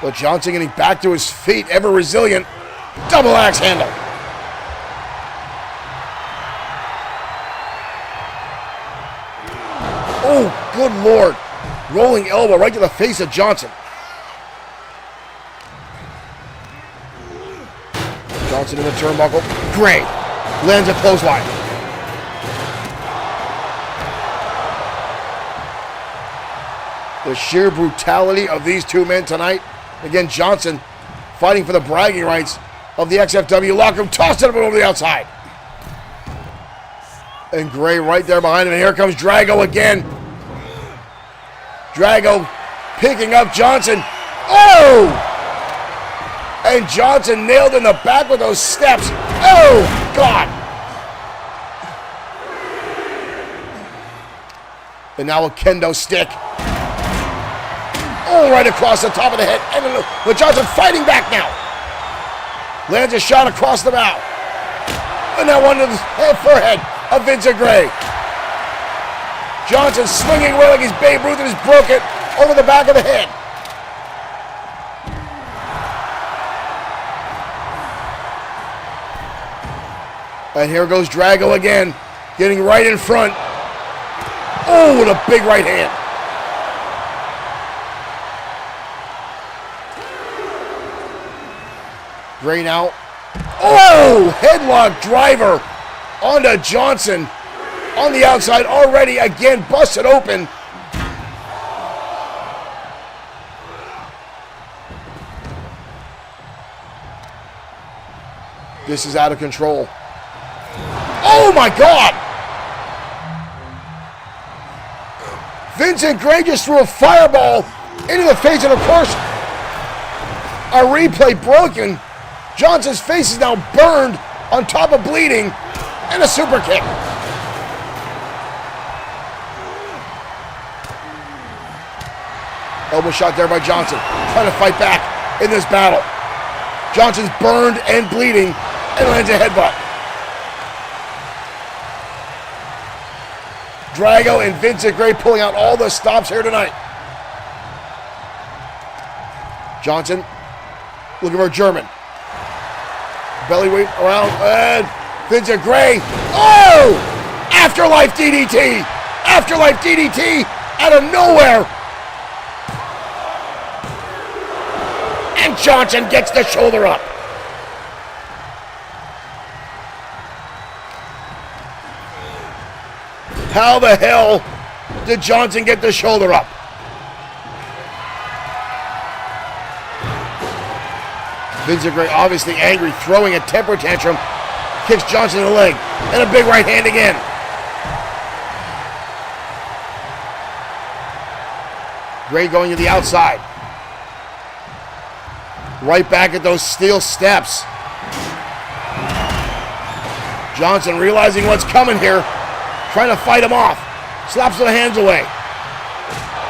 [SPEAKER 1] But Johnson getting back to his feet, ever resilient. Double axe handle. Oh, good Lord. Rolling elbow right to the face of Johnson. Johnson in the turnbuckle. Gray lands a clothesline. The sheer brutality of these two men tonight. Again, Johnson fighting for the bragging rights of the XFW locker room. Tossed it over the outside. And Gray right there behind him. And here comes Drago again. Drago picking up Johnson. Oh! And Johnson nailed in the back with those steps. Oh, God. And now a kendo stick. Oh, right across the top of the head. But Johnson fighting back now. Lands a shot across the bow. And now one to the forehead of Vincent Gray. Johnson swinging away like he's Babe Ruth and has broke it over the back of the head. And here goes Drago again, getting right in front. Oh, with a big right hand. Gray now. Oh, headlock driver onto Johnson on the outside already, again busted open. This is out of control. Oh my God! Vincent Gray just threw a fireball into the face, and of course, A replay broken. Johnson's face is now burned on top of bleeding, and a super kick. Elbow shot there by Johnson, trying to fight back in this battle. Johnson's burned and bleeding, and lands a headbutt. Drago and Vincent Gray pulling out all the stops here tonight. Johnson looking for German. Belly weight around, and Vincent Gray. Oh! Afterlife DDT! Afterlife DDT out of nowhere! And Johnson gets the shoulder up. How the hell did Johnson get the shoulder up? Vincent Gray obviously angry, throwing a temper tantrum, kicks Johnson in the leg, and a big right hand again. Gray going to the outside. Right back at those steel steps. Johnson realizing what's coming here, trying to fight him off. Slaps the hands away.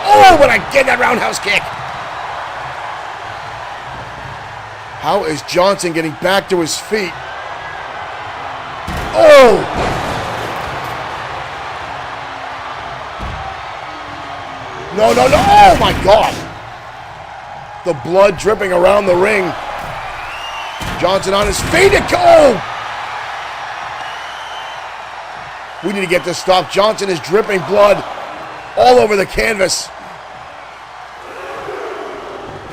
[SPEAKER 1] Oh, but I get that roundhouse kick. How is Johnson getting back to his feet? Oh! No, no, no. Oh, my God. The blood dripping around the ring. Johnson on his feet. Oh! We need to get this stopped. Johnson is dripping blood all over the canvas.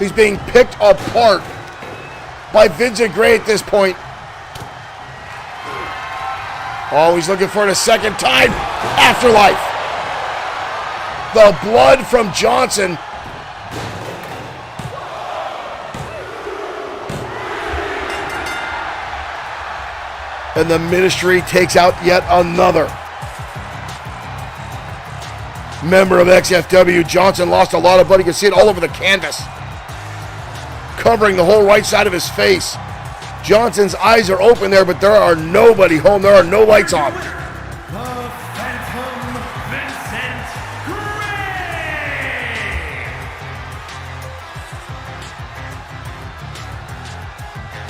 [SPEAKER 1] He's being picked apart by Vincent Gray at this point. Oh, he's looking for it a second time. Afterlife. The blood from Johnson. And the Ministry takes out yet another member of XFW. Johnson lost a lot of blood. You can see it all over the canvas, covering the whole right side of his face. Johnson's eyes are open there, but there are nobody home. There are no lights on.
[SPEAKER 2] The Phantom Vincent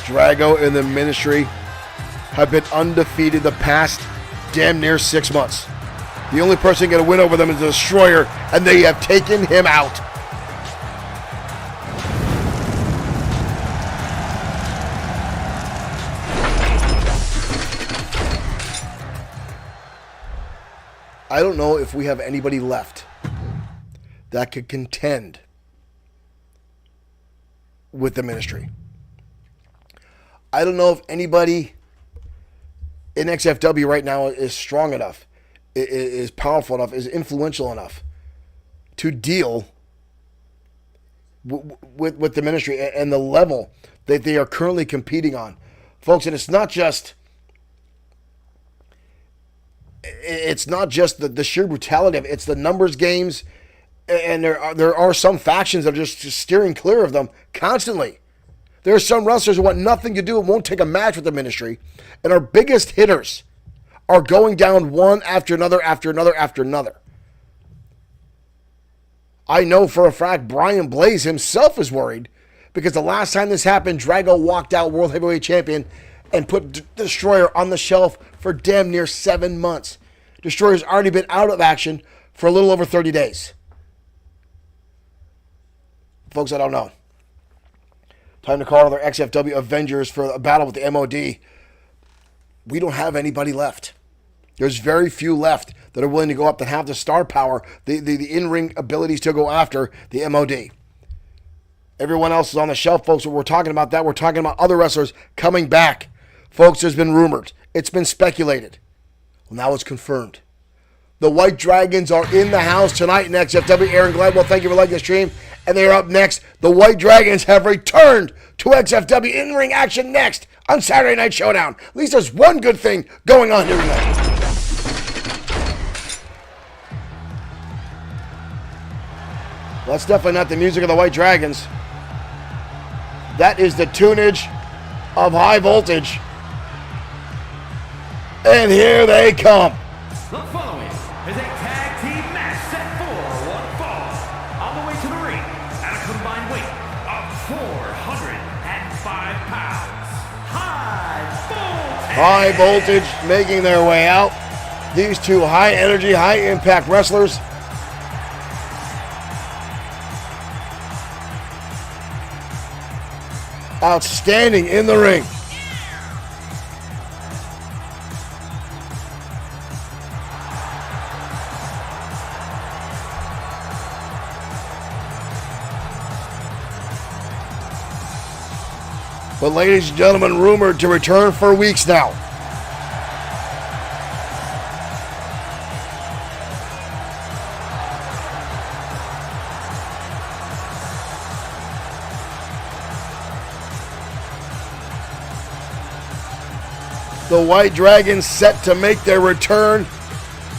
[SPEAKER 2] Gray.
[SPEAKER 1] Drago and the Ministry have been undefeated the past damn near 6 months. The only person going to win over them is the Destroyer, and they have taken him out. I don't know if we have anybody left that could contend with the Ministry. I don't know if anybody in XFW right now is strong enough, is powerful enough, is influential enough to deal with the Ministry and the level that they are currently competing on. Folks, and it's not just the sheer brutality of it. It's the numbers games, and there are some factions that are just steering clear of them constantly. There are some wrestlers who want nothing to do and won't take a match with the Ministry. And our biggest hitters are going down one after another, after another, after another. I know for a fact Brian Blaze himself is worried because the last time this happened, Drago walked out World Heavyweight Champion and put Destroyer on the shelf for damn near 7 months. Destroyer's already been out of action for a little over 30 days. Folks, I don't know. Time to call other XFW Avengers for a battle with the MOD. We don't have anybody left. There's very few left that are willing to go up that have the star power, the in-ring abilities to go after the MOD. Everyone else is on the shelf, folks. We're talking about that. We're talking about other wrestlers coming back. Folks, there's been rumored. It's been speculated. Well, now it's confirmed. The White Dragons are in the house tonight in XFW. Aaron Gladwell, thank you for liking the stream. And they are up next. The White Dragons have returned to XFW in-ring action next on Saturday Night Showdown. At least there's one good thing going on here tonight. Well, that's definitely not the music of the White Dragons. That is the tunage of High Voltage. And here they come.
[SPEAKER 2] The following is a tag team match set for one fall. On the way to the ring at a combined weight of 405 pounds.
[SPEAKER 1] High Voltage making their way out. These two high energy, high impact wrestlers. Outstanding in the ring. But ladies and gentlemen, rumored to return for weeks now. The White Dragons set to make their return.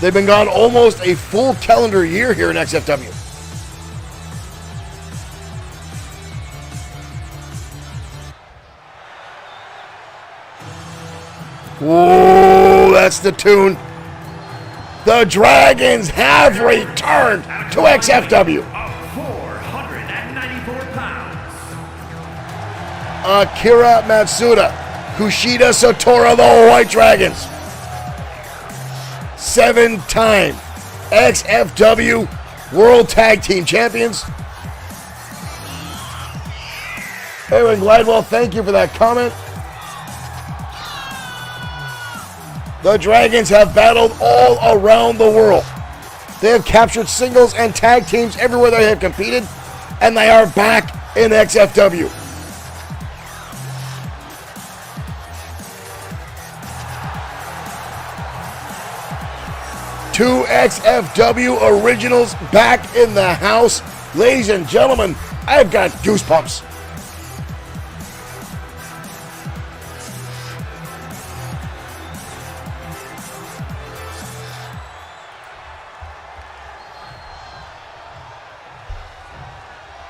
[SPEAKER 1] They've been gone almost a full calendar year here in XFW. Whoa, that's the tune. The Dragons have returned to XFW.
[SPEAKER 2] 494 pounds.
[SPEAKER 1] Akira Matsuda, Kushida Satora, the White Dragons. 7-time XFW World Tag Team Champions. Aaron Gladwell, thank you for that comment. The Dragons have battled all around the world. They have captured singles and tag teams everywhere they have competed, and they are back in XFW. Two XFW originals back in the house. Ladies and gentlemen, I've got goosebumps.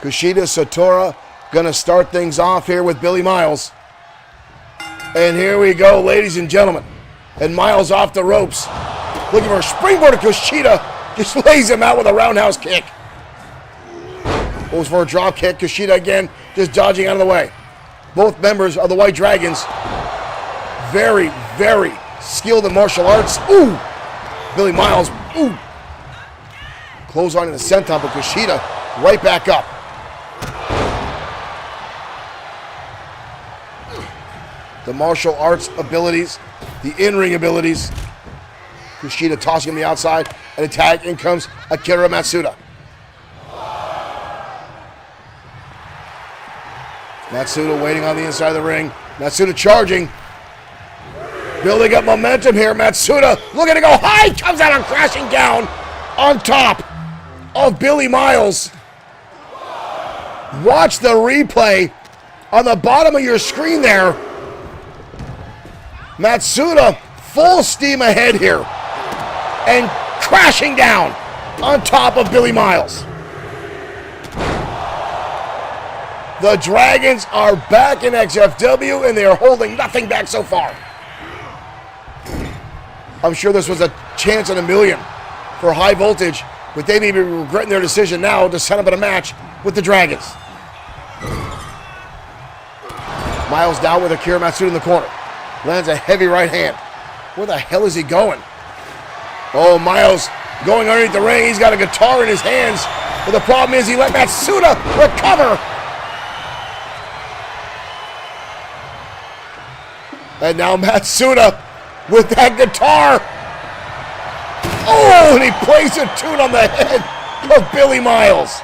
[SPEAKER 1] Kushida Satora gonna start things off here with Billy Miles. And here we go, ladies and gentlemen. And Miles off the ropes. Looking for a springboard to Kushida. Just lays him out with a roundhouse kick. Goes for a drop kick. Kushida again, just dodging out of the way. Both members of the White Dragons, very, very skilled in martial arts. Ooh! Billy Miles, ooh! Close on in the senton, but Kushida right back up. The martial arts abilities, the in-ring abilities. Kushida tossing him the outside, and a tag. In comes Akira Matsuda. Matsuda waiting on the inside of the ring. Matsuda charging. Building up momentum here. Matsuda looking to go high. Comes out and crashing down on top of Billy Miles. Watch the replay on the bottom of your screen there. Matsuda full steam ahead here and crashing down on top of Billy Miles. The Dragons are back in XFW and they are holding nothing back so far. I'm sure this was a chance in a million for High Voltage, but they may be regretting their decision now to set up in a match with the Dragons. Miles down with Akira Matsuda in the corner. Lands a heavy right hand. Where the hell is he going? Oh, Miles going underneath the ring. He's got a guitar in his hands. But the problem is he let Matsuda recover. And now Matsuda with that guitar. Oh, and he plays a tune on the head of Billy Miles.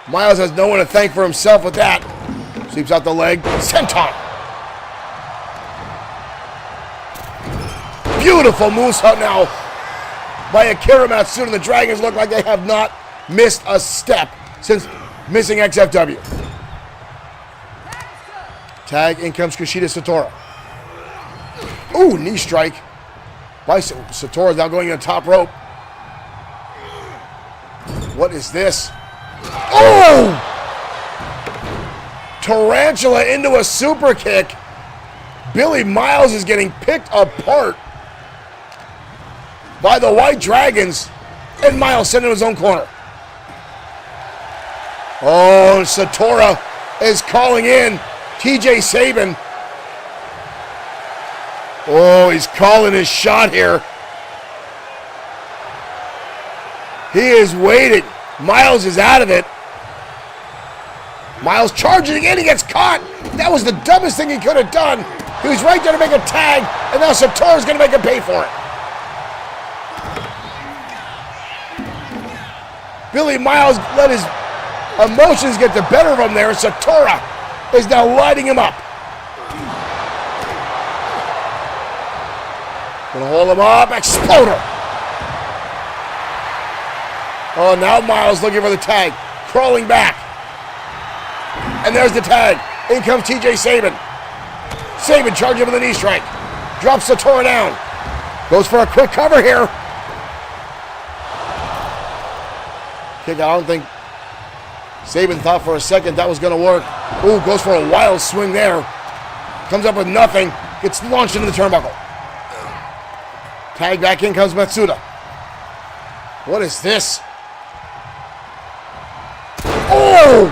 [SPEAKER 1] Miles has no one to thank for himself with that. Sweeps out the leg. Senton. Beautiful moonsault now by Akira Matsuda. The Dragons look like they have not missed a step since missing XFW. Tag, in comes Kushida Satora. Ooh, knee strike by Satora. Now going to the top rope. What is this? Oh! tarantula into a super kick. Billy Miles is getting picked apart by the White Dragons, and Miles sent in his own corner. Oh, Satora is calling in TJ Sabin. Oh, he's calling his shot here. He is waiting. Miles is out of it. Miles charging again. He gets caught. That was the dumbest thing he could have done. He was right there to make a tag, and now Satora's going to make him pay for it. Billy Miles let his emotions get the better of him there. Satora is now lighting him up. Gonna hold him up. Exploder. Oh, now Miles looking for the tag. Crawling back. And there's the tag. In comes TJ Sabin. Sabin charging with a knee strike. Drops Satora down. Goes for a quick cover here. Kick, I don't think Sabin thought for a second that was going to work. Ooh, goes for a wild swing there. Comes up with nothing. Gets launched into the turnbuckle. Tag back in comes Matsuda. What is this? Oh!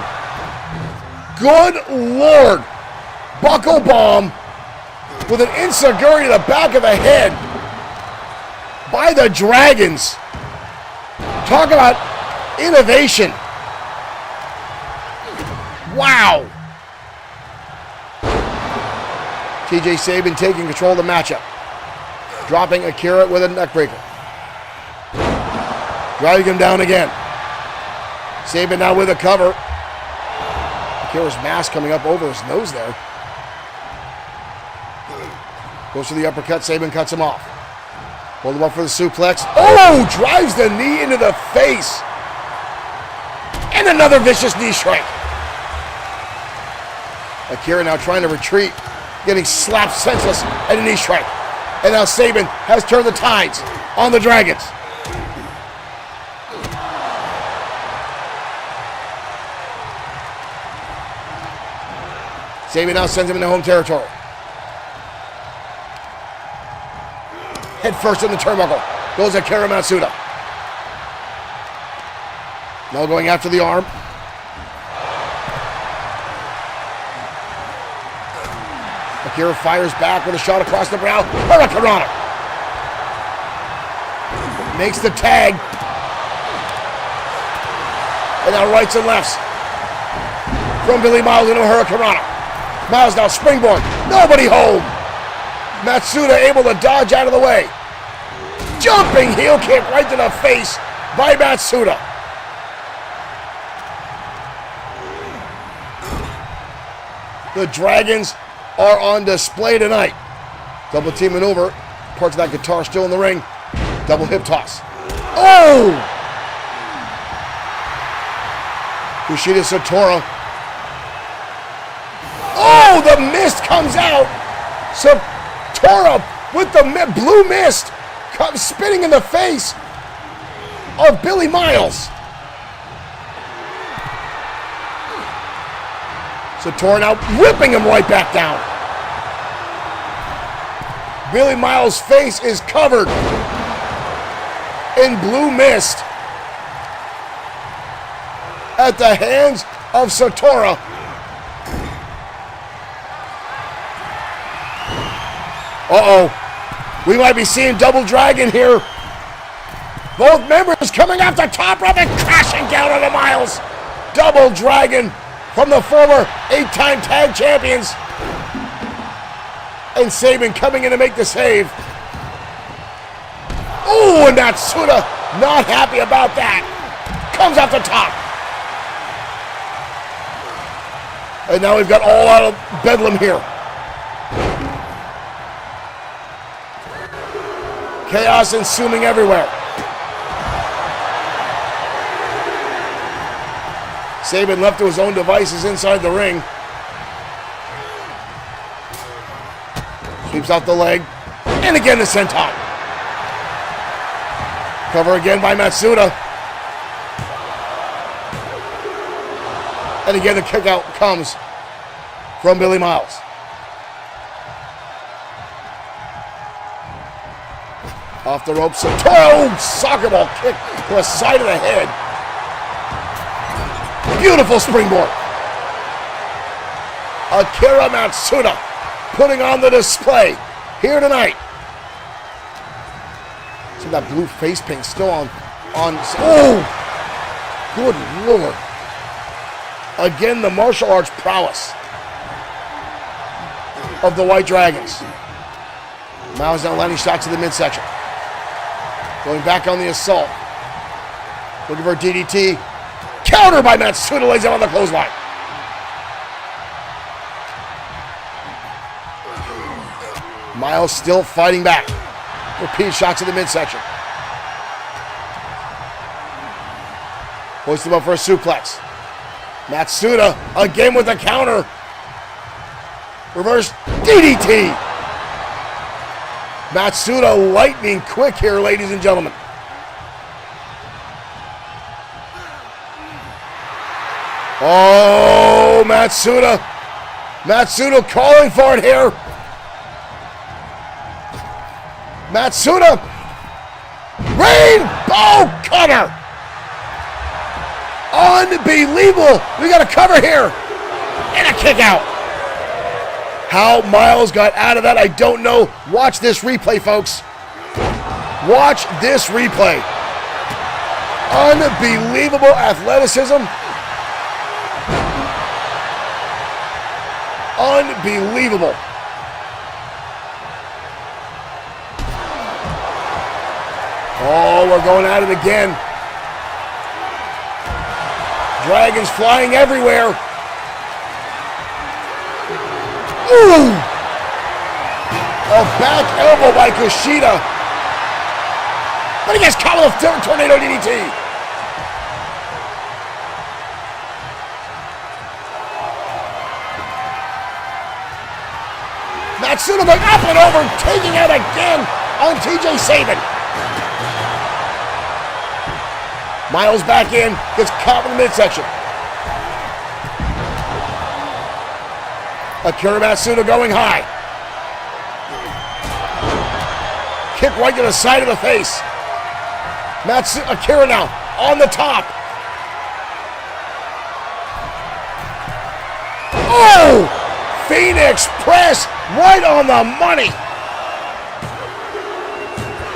[SPEAKER 1] Good Lord. Buckle bomb with an enziguri to the back of the head by the Dragons. Talk about innovation. Wow. TJ Sabin taking control of the matchup. Dropping Akira with a neckbreaker. Driving him down again. Sabin now with a cover. Akira's mask coming up over his nose there. Goes for the uppercut. Sabin cuts him off. Hold him up for the suplex. Oh! Drives the knee into the face. And another vicious knee strike. Akira now trying to retreat. Getting slapped senseless at a knee strike. And now Sabin has turned the tides on the Dragons. Sabin now sends him into home territory. Head first in the turnbuckle. Goes Akira Matsuda. Now going after the arm. Akira fires back with a shot across the brow. Hurricanrana. Makes the tag. And now rights and lefts. From Billy Miles into a Hurricanrana. Miles now springboard. Nobody home. Matsuda able to dodge out of the way. Jumping heel kick right to the face by Matsuda. The Dragons are on display tonight. Double team maneuver. Parts of that guitar still in the ring. Double hip toss. Oh! Kushida Satora. Oh, the mist comes out. Satora with the blue mist comes spitting in the face of Billy Miles. Satora now whipping him right back down. Billy Miles' face is covered in blue mist at the hands of Satora. Uh-oh. We might be seeing Double Dragon here. Both members coming off the top rope and crashing down on the Miles. Double Dragon from the former 8-time tag champions. And Sabin coming in to make the save. Oh, and Matsuda not happy about that. Comes off the top. And now we've got all out of bedlam here. Chaos ensuing everywhere. Sabin left to his own devices inside the ring. Sweeps out the leg. And again the senton. Cover again by Matsuda. And again the kick out comes from Billy Miles. Off the ropes, soccer ball kick to the side of the head. Beautiful springboard. Akira Matsuda putting on the display here tonight. See that blue face paint still on. Oh, good Lord. Again, the martial arts prowess of the White Dragons. Miles now landing shots to the midsection. Going back on the assault. Looking for a DDT. Counter by Matsuda, lays him on the clothesline. Miles still fighting back. Repeat shots to the midsection. Hoist him up for a suplex. Matsuda again with a counter. Reverse DDT. Matsuda lightning quick here, ladies and gentlemen. Oh, Matsuda. Matsuda calling for it here. Matsuda. Rainbow cutter. Unbelievable. We got a cover here. And a kick out. How Miles got out of that, I don't know. Watch this replay, folks. Watch this replay. Unbelievable athleticism. Unbelievable. Oh, we're going at it again. Dragons flying everywhere. Ooh! A back elbow by Kushida. But he gets caught with a tornado DDT. Matsuda going up and over, taking it again on TJ Sabin. Miles back in, gets caught in the midsection. Akira Matsuda going high. Kick right to the side of the face. Akira now on the top. Oh! Phoenix press right on the money.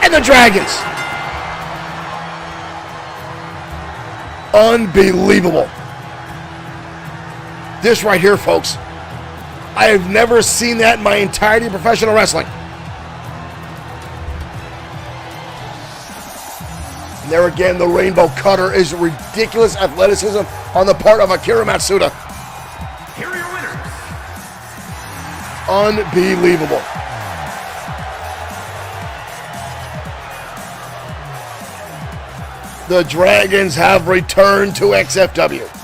[SPEAKER 1] And the Dragons. Unbelievable. This right here, folks. I have never seen that in my entirety of professional wrestling. And there again, the rainbow cutter is ridiculous athleticism on the part of Akira Matsuda.
[SPEAKER 2] Here are your winners.
[SPEAKER 1] Unbelievable. The Dragons have returned to XFW.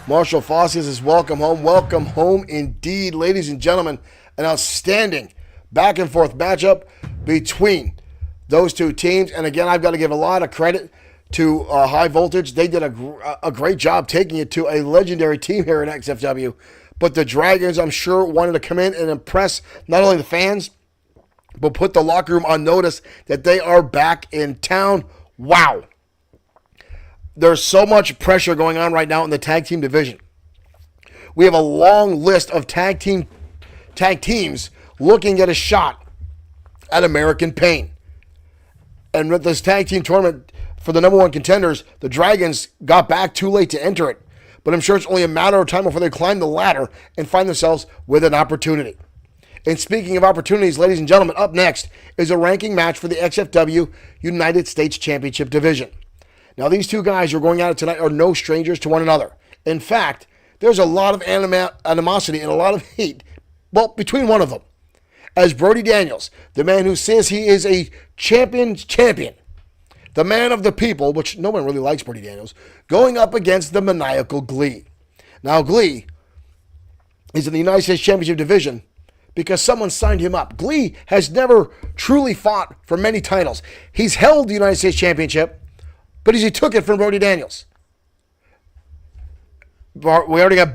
[SPEAKER 1] Marshall Fossey says, welcome home. Welcome home indeed, ladies and gentlemen. An outstanding back and forth matchup between those two teams. And again, I've got to give a lot of credit to High Voltage. They did a great job taking it to a legendary team here in XFW. But the Dragons, I'm sure, wanted to come in and impress not only the fans, but put the locker room on notice that they are back in town. Wow. There's so much pressure going on right now in the tag team division. We have a long list of tag teams looking at a shot at American Pain. And with this tag team tournament for the number one contenders, the Dragons got back too late to enter it. But I'm sure it's only a matter of time before they climb the ladder and find themselves with an opportunity. And speaking of opportunities, ladies and gentlemen, up next is a ranking match for the XFW United States Championship Division. Now, these two guys who are going at it tonight are no strangers to one another. In fact, there's a lot of animosity and a lot of hate, well, between one of them. As Brody Daniels, the man who says he is a champion, the man of the people, which no one really likes Brody Daniels, going up against the maniacal Glee. Now, Glee is in the United States Championship Division, because someone signed him up. Glee has never truly fought for many titles. He's held the United States Championship, but he took it from Brody Daniels. We already got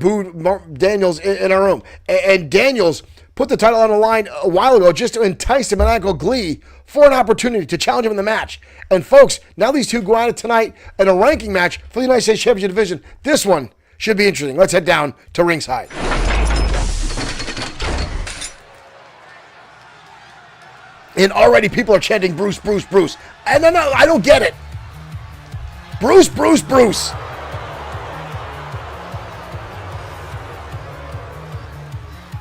[SPEAKER 1] Daniels in our room. And Daniels put the title on the line a while ago just to entice him and Uncle Glee for an opportunity to challenge him in the match. And folks, now these two go at it tonight in a ranking match for the United States Championship Division. This one should be interesting. Let's head down to ringside. And already people are chanting Bruce, Bruce, Bruce. And no, I don't get it. Bruce, Bruce, Bruce.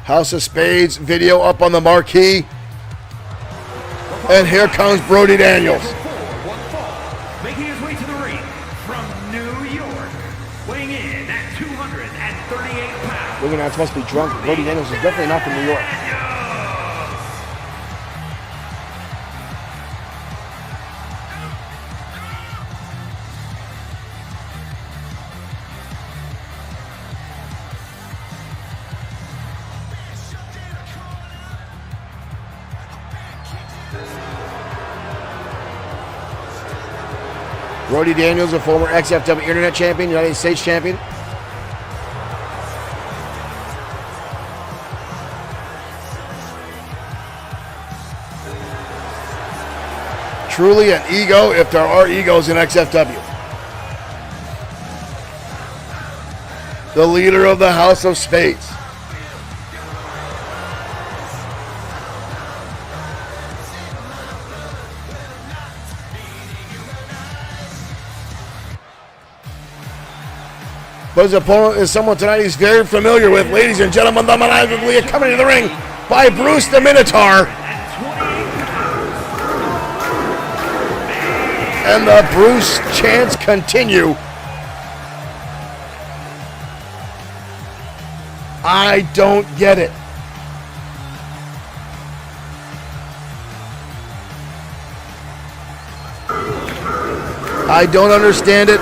[SPEAKER 1] House of Spades video up on the marquee. And here comes Brody Daniels.
[SPEAKER 2] Making his way to the ring from New York, weighing in at 238 pounds.
[SPEAKER 1] We're not supposed to be drunk. Brody Daniels is definitely not from New York. Brody Daniels, a former XFW Internet Champion, United States Champion. Truly an ego if there are egos in XFW. The leader of the House of Spades. But his opponent is someone tonight he's very familiar with. Ladies and gentlemen, the Maniacally coming to the ring by Bruce the Minotaur. And the Bruce chants continue. I don't get it. I don't understand it.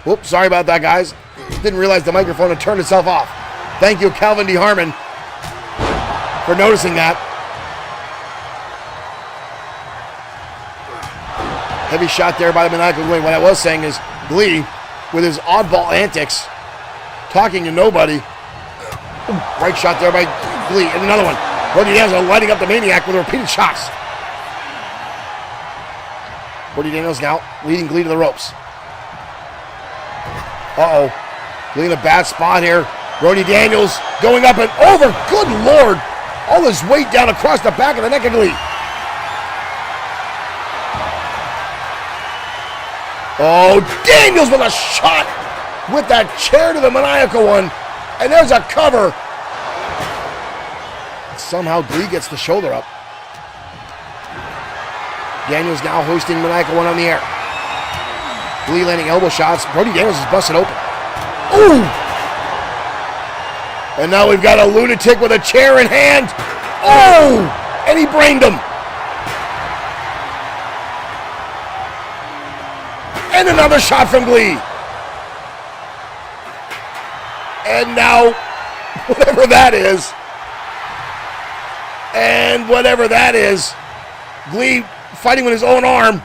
[SPEAKER 1] Whoops, sorry about that, guys. Didn't realize the microphone had turned itself off. Thank you, Calvin D. Harmon, for noticing that. Heavy shot there by the maniacal Glee. What I was saying is Glee, with his oddball antics, talking to nobody. Right shot there by Glee. And another one. Brody Daniels lighting up the Maniac with repeated shots. Brody Daniels now leading Glee to the ropes. Uh-oh. Glee in a bad spot here. Brody Daniels going up and over. Good Lord. All his weight down across the back of the neck of Glee. Oh, Daniels with a shot with that chair to the maniacal one. And there's a cover. Somehow Glee gets the shoulder up. Daniels now hoisting maniacal one on the air. Glee landing elbow shots. Brody Daniels is busted open. Ooh! And now we've got a lunatic with a chair in hand. Oh! And he brained him. And another shot from Glee. And now, whatever that is, Glee fighting with his own arm.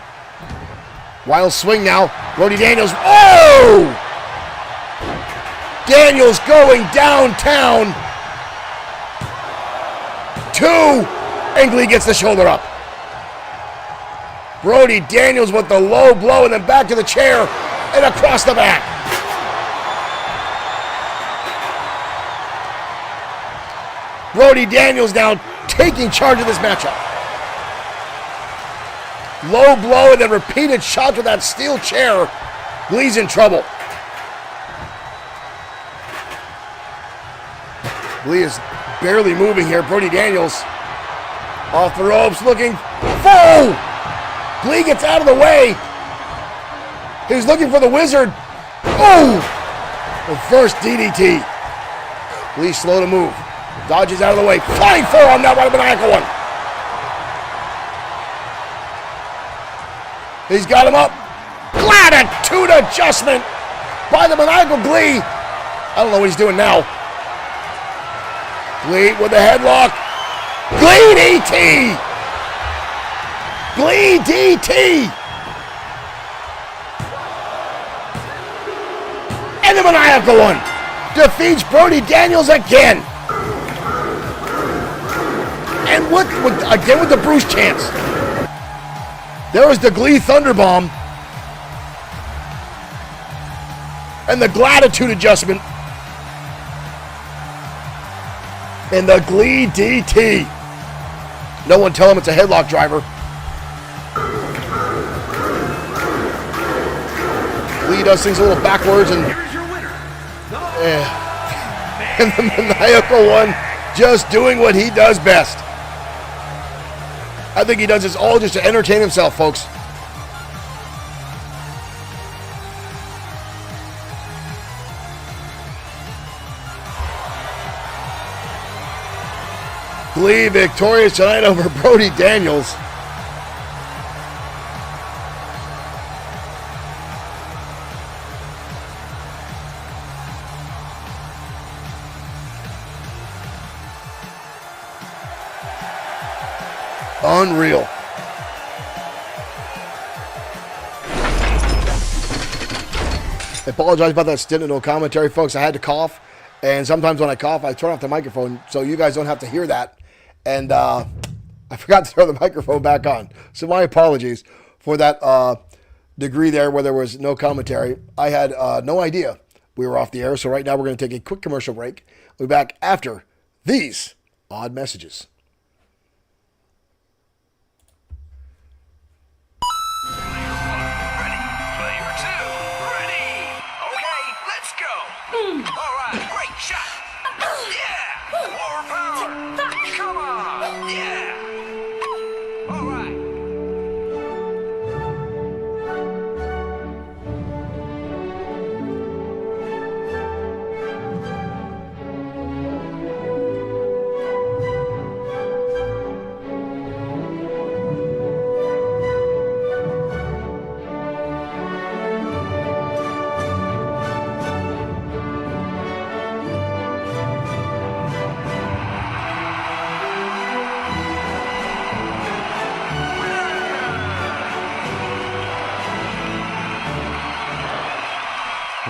[SPEAKER 1] Wild swing now. Brody Daniels. Oh! Daniels going downtown. 2. And Glee gets the shoulder up. Brody Daniels with the low blow and then back to the chair and across the back. Brody Daniels now taking charge of this matchup. Low blow and then repeated shots with that steel chair. Glee's in trouble. Glee is barely moving here. Brody Daniels off the ropes looking full. Glee gets out of the way. He's looking for the wizard. Oh! The first DDT. Glee slow to move. Dodges out of the way. Flying forearm now by the maniacal one. He's got him up. Latitude adjustment by the maniacal Glee. I don't know what he's doing now. Glee with the headlock. Glee DT. Glee DT. And the maniacal one defeats Brody Daniels again. And again with the Bruce chants. There was the Glee Thunderbomb. And the Gratitude adjustment. And the Glee DT. No one tell him it's a headlock driver. Glee does things a little backwards and and the maniacal one just doing what he does best. I think he does this all just to entertain himself, folks. Glee victorious tonight over Brody Daniels. Unreal. I apologize about that stint of no commentary, folks. I had to cough, and sometimes when I cough, I turn off the microphone so you guys don't have to hear that. And I forgot to throw the microphone back on. So my apologies for that degree there where there was no commentary. I had no idea we were off the air. So right now we're going to take a quick commercial break. We'll be back after these odd messages.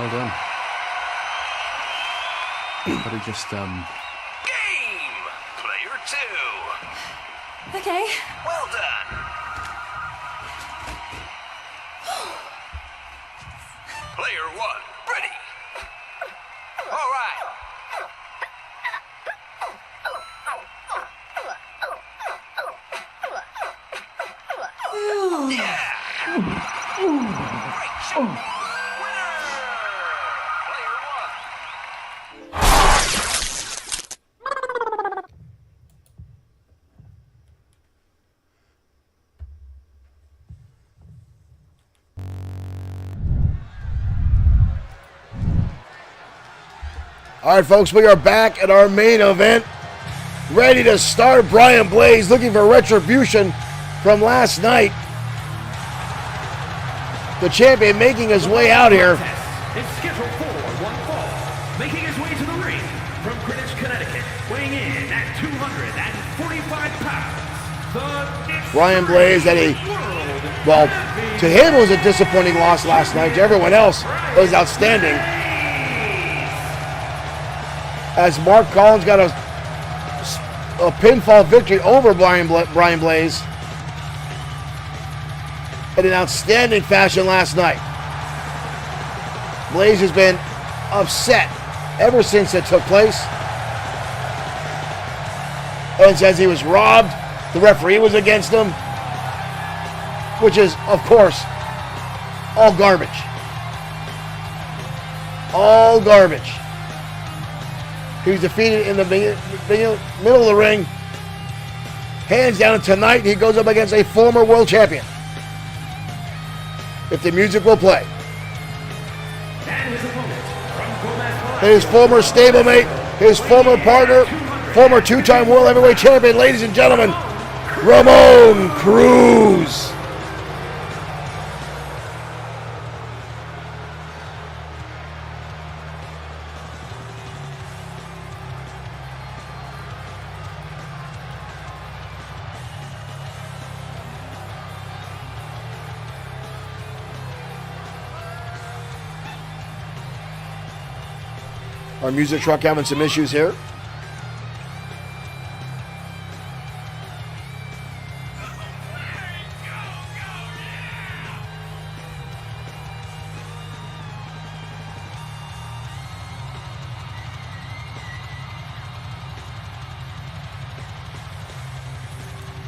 [SPEAKER 3] Well done. But it just,
[SPEAKER 4] Game! Player 2.
[SPEAKER 5] Okay.
[SPEAKER 4] Well done. Player 1, ready. All right. Yeah. Great shot. Winner. Player 1.
[SPEAKER 1] All right, folks, we are back at our main event. Ready to start. Brian Blaze looking for retribution from last night. The champion making his way out here.
[SPEAKER 2] It's scheduled for one fall. Making his way to the ring from Greenwich, Connecticut, weighing in at 245 pounds. The
[SPEAKER 1] Brian Blaze that well, to him it was a disappointing loss last night. To everyone else, it was outstanding. As Mark Collins got a pinfall victory over Brian Blaze in an outstanding fashion last night. Blaze has been upset ever since it took place and says he was robbed, the referee was against him, which is, of course, all garbage. All garbage. He was defeated in the middle of the ring. Hands down, tonight he goes up against a former world champion. If the music will play. His former stablemate, his former partner, former two-time world heavyweight champion, ladies and gentlemen, Ramon Cruz. Our music truck having some issues here.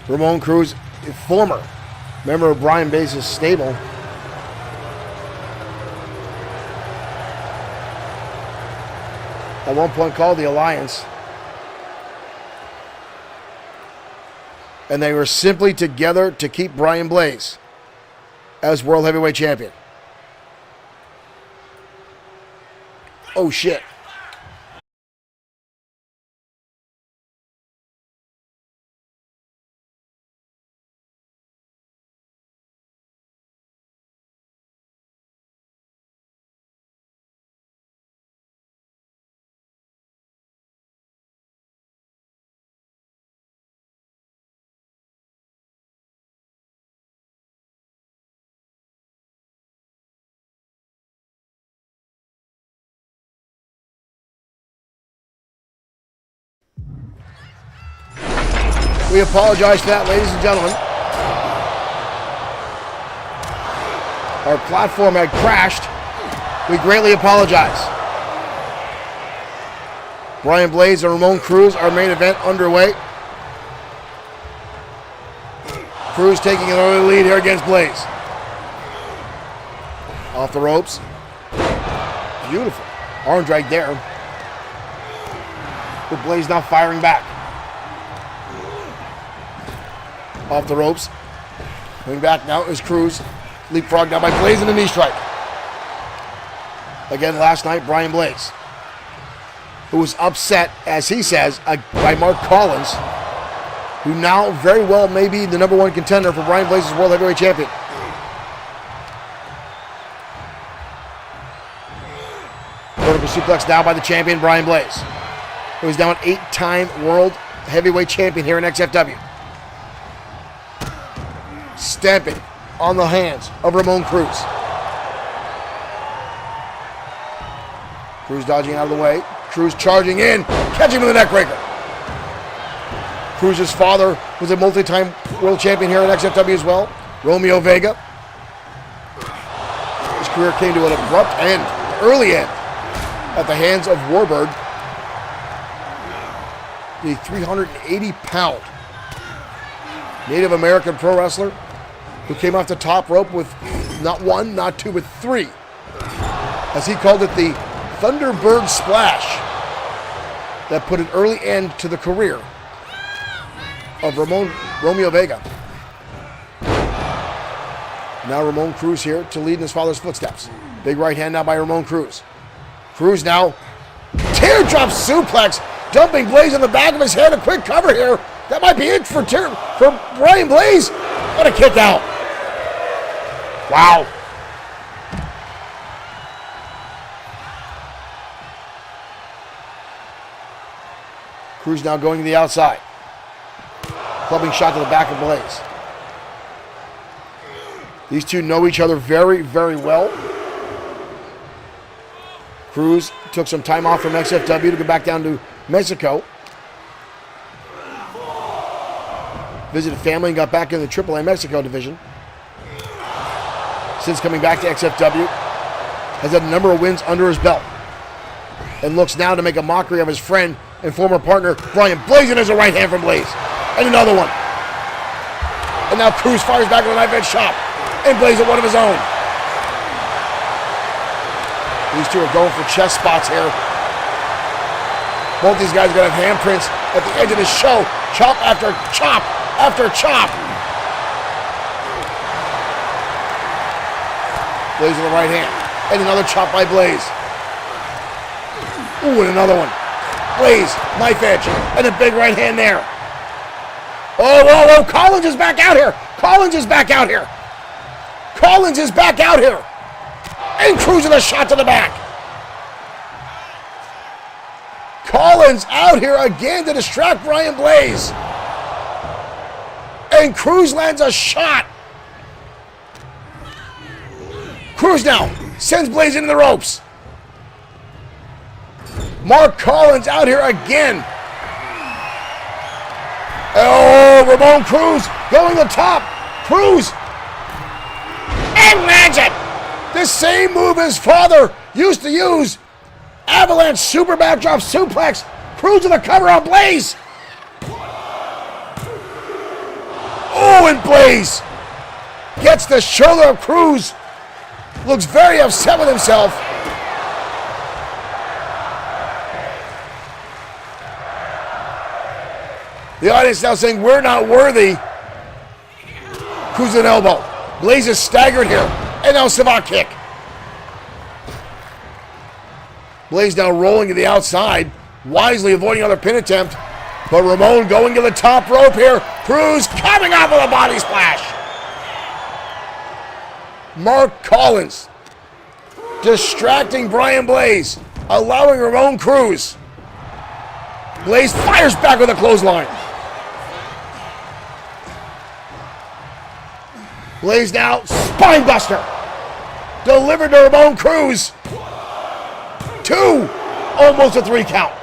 [SPEAKER 1] Ramon Cruz, a former member of Brian Blaze's stable. At one point called the Alliance. And they were simply together to keep Brian Blaze as World Heavyweight Champion. Oh shit. We apologize for that, ladies and gentlemen. Our platform had crashed. We greatly apologize. Brian Blaze and Ramon Cruz, our main event underway. Cruz taking an early lead here against Blaze. Off the ropes. Beautiful. Arm drag there. But Blaze now firing back. Off the ropes. Coming back now is Cruz. Leapfrog now by Blaze in the knee strike. Again last night, Brian Blaze, who was upset, as he says, by Mark Collins, who now very well may be the #1 contender for Brian Blaze's World Heavyweight Champion. Vertical suplex now by the champion, Brian Blaze, who is now an 8-time World Heavyweight Champion here in XFW. Stamping on the hands of Ramon Cruz. Cruz dodging out of the way. Cruz charging in, catching him with a neckbreaker. Cruz's father was a multi-time world champion here at XFW as well, Romeo Vega. His career came to an abrupt end, early end, at the hands of Warbird, the 380-pound Native American pro wrestler who came off the top rope with not one, not two, but three. As he called it, the Thunderbird Splash that put an early end to the career of Romeo Vega. Now Ramon Cruz here to lead in his father's footsteps. Big right hand now by Ramon Cruz. Cruz now, teardrop suplex, dumping Blaze on the back of his head. A quick cover here. That might be it for Brian Blaze. What a kick out. Wow. Cruz now going to the outside. Clubbing shot to the back of Blaze. These two know each other very, very well. Cruz took some time off from XFW to go back down to Mexico. Visited family and got back in the AAA Mexico division. Since coming back to XFW, has had a number of wins under his belt. And looks now to make a mockery of his friend and former partner, Brian Blaze, and there's a right hand from Blaze. And another one. And now Cruz fires back with a knife edge chop. And Blaze at one of his own. These two are going for chest spots here. Both these guys are going to have handprints at the edge of the show. Chop after chop after chop. Blaze with the right hand. And another chop by Blaze. Ooh, and another one. Blaze, knife edge, and a big right hand there. Oh, whoa, whoa, Collins is back out here. Collins is back out here. Collins is back out here. And Cruz with a shot to the back. Collins out here again to distract Brian Blaze. And Cruz lands a shot. Cruz now sends Blaze into the ropes. Mark Collins out here again. Oh, Ramon Cruz going to the top. Cruz. And lands it. The same move his father used to use. Avalanche super backdrop suplex. Cruz with a cover on Blaze. Oh, and Blaze gets the shoulder of Cruz. Looks very upset with himself. The audience now saying, we're not worthy. Cruz with an elbow. Blaze is staggered here. And now Savate kick. Blaze now rolling to the outside, wisely avoiding another pin attempt. But Ramon going to the top rope here. Cruz coming off with a body splash. Mark Collins distracting Brian Blaze, allowing Ramon Cruz. Blaze fires back with a clothesline. Blaze now, spine buster. Delivered to Ramon Cruz. 2, almost a 3 count.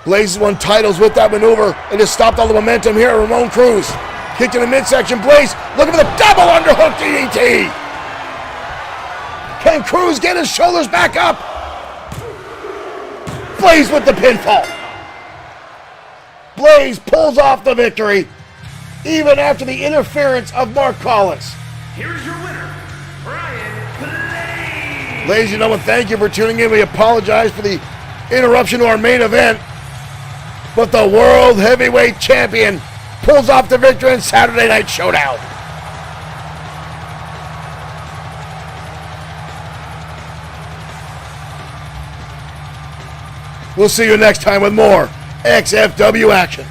[SPEAKER 1] Blaze won titles with that maneuver and just stopped all the momentum here. Ramon Cruz kicked in the midsection. Blaze looking for the double underhook DDT. Can Cruz get his shoulders back up? Blaze with the pinfall. Blaze pulls off the victory, even after the interference of Mark Collins.
[SPEAKER 2] Here's your winner, Brian Blaze.
[SPEAKER 1] Ladies and gentlemen, thank you for tuning in. We apologize for the interruption to our main event, but the World Heavyweight Champion pulls off the victory in Saturday Night Showdown. We'll see you next time with more XFW action.